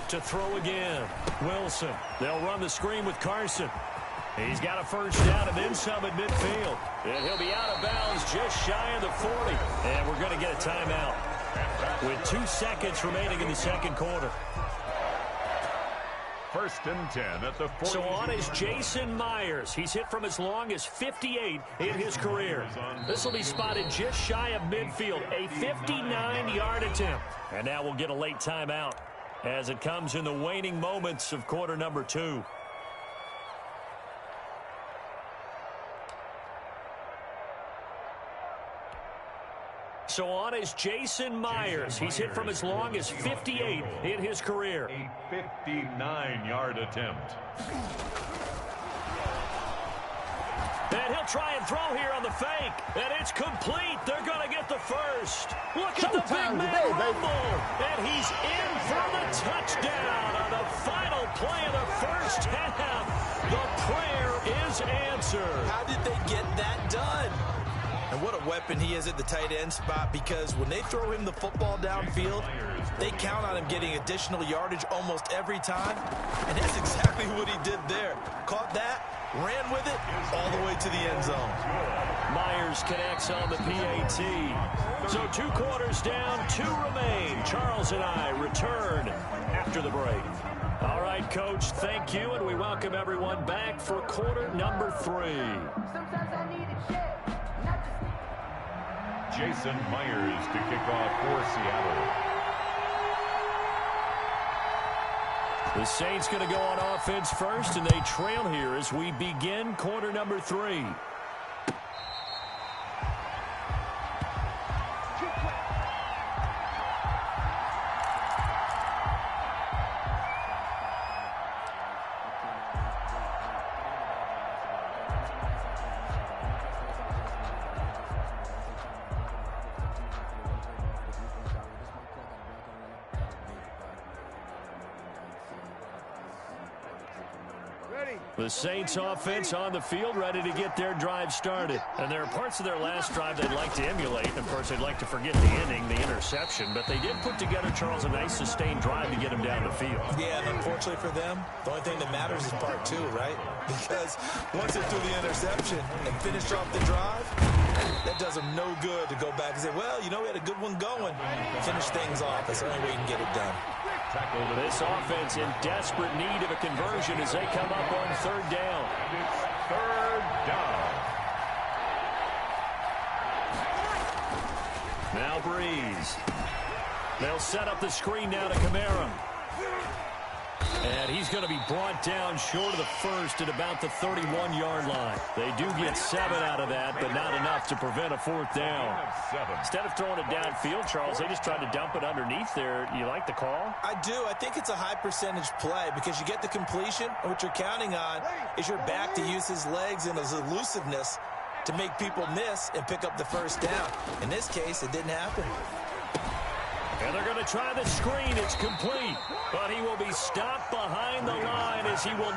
Speaker 2: To throw again, Wilson. They'll run the screen with Carson. He's got a 1st down and then some at midfield. And he'll be out of bounds just shy of the 40. And we're going to get a timeout with 2 seconds remaining in the 2nd quarter.
Speaker 3: 1st and 10 at the 40.
Speaker 2: So on is Jason Myers. He's hit from as long as 58 in his career. This will be spotted just shy of midfield. A 59-yard attempt. And now we'll get a late timeout as it comes in the waning moments of quarter number 2. So on is Jason Myers. He's hit from as long as 58 in his career.
Speaker 3: A 59-yard attempt.
Speaker 2: And he'll try and throw here on the fake. And it's complete. They're going to get the 1st. Look at the big man rumble. And he's in for the touchdown on the final play of the first half. The prayer is answered.
Speaker 4: How did they get that done? And what a weapon he is at the tight end spot, because when they throw him the football downfield, they count on him getting additional yardage almost every time. And that's exactly what he did there. Caught that, ran with it, all the way to the end zone.
Speaker 2: Myers connects on the PAT. So 2 quarters down, 2 remain. Charles and I return after the break. All right, Coach, thank you, and we welcome everyone back for quarter number 3.
Speaker 8: Sometimes I need a check.
Speaker 3: Jason Myers to kick off for Seattle.
Speaker 2: The Saints going to go on offense first, and they trail here as we begin quarter number 3. The Saints offense on the field, ready to get their drive started. And there are parts of their last drive they'd like to emulate. Of course, they'd like to forget the inning, the interception. But they did put together, Charles, a nice sustained drive to get them down the field.
Speaker 4: Yeah, and unfortunately for them, the only thing that matters is part 2, right? Because once they threw the interception and finished off the drive, that does them no good to go back and say, well, you know, we had a good one going. Finish things off. That's the only way you can get it done.
Speaker 2: This offense in desperate need of a conversion as they come up on 3rd down.
Speaker 3: And it's 3rd down.
Speaker 2: Now Breeze. They'll set up the screen now to Kamara. And he's going to be brought down short of the first at about the 31-yard line. They do get 7 out of that, but not enough to prevent a fourth down.
Speaker 7: Instead of throwing it downfield, Charles, they just tried to dump it underneath there. You like the call?
Speaker 4: I do. I think it's a high percentage play because you get the completion, and what you're counting on is your back to use his legs and his elusiveness to make people miss and pick up the first down. In this case, it didn't happen.
Speaker 2: And they're going to try the screen. It's complete. But he will be stopped behind the line as he will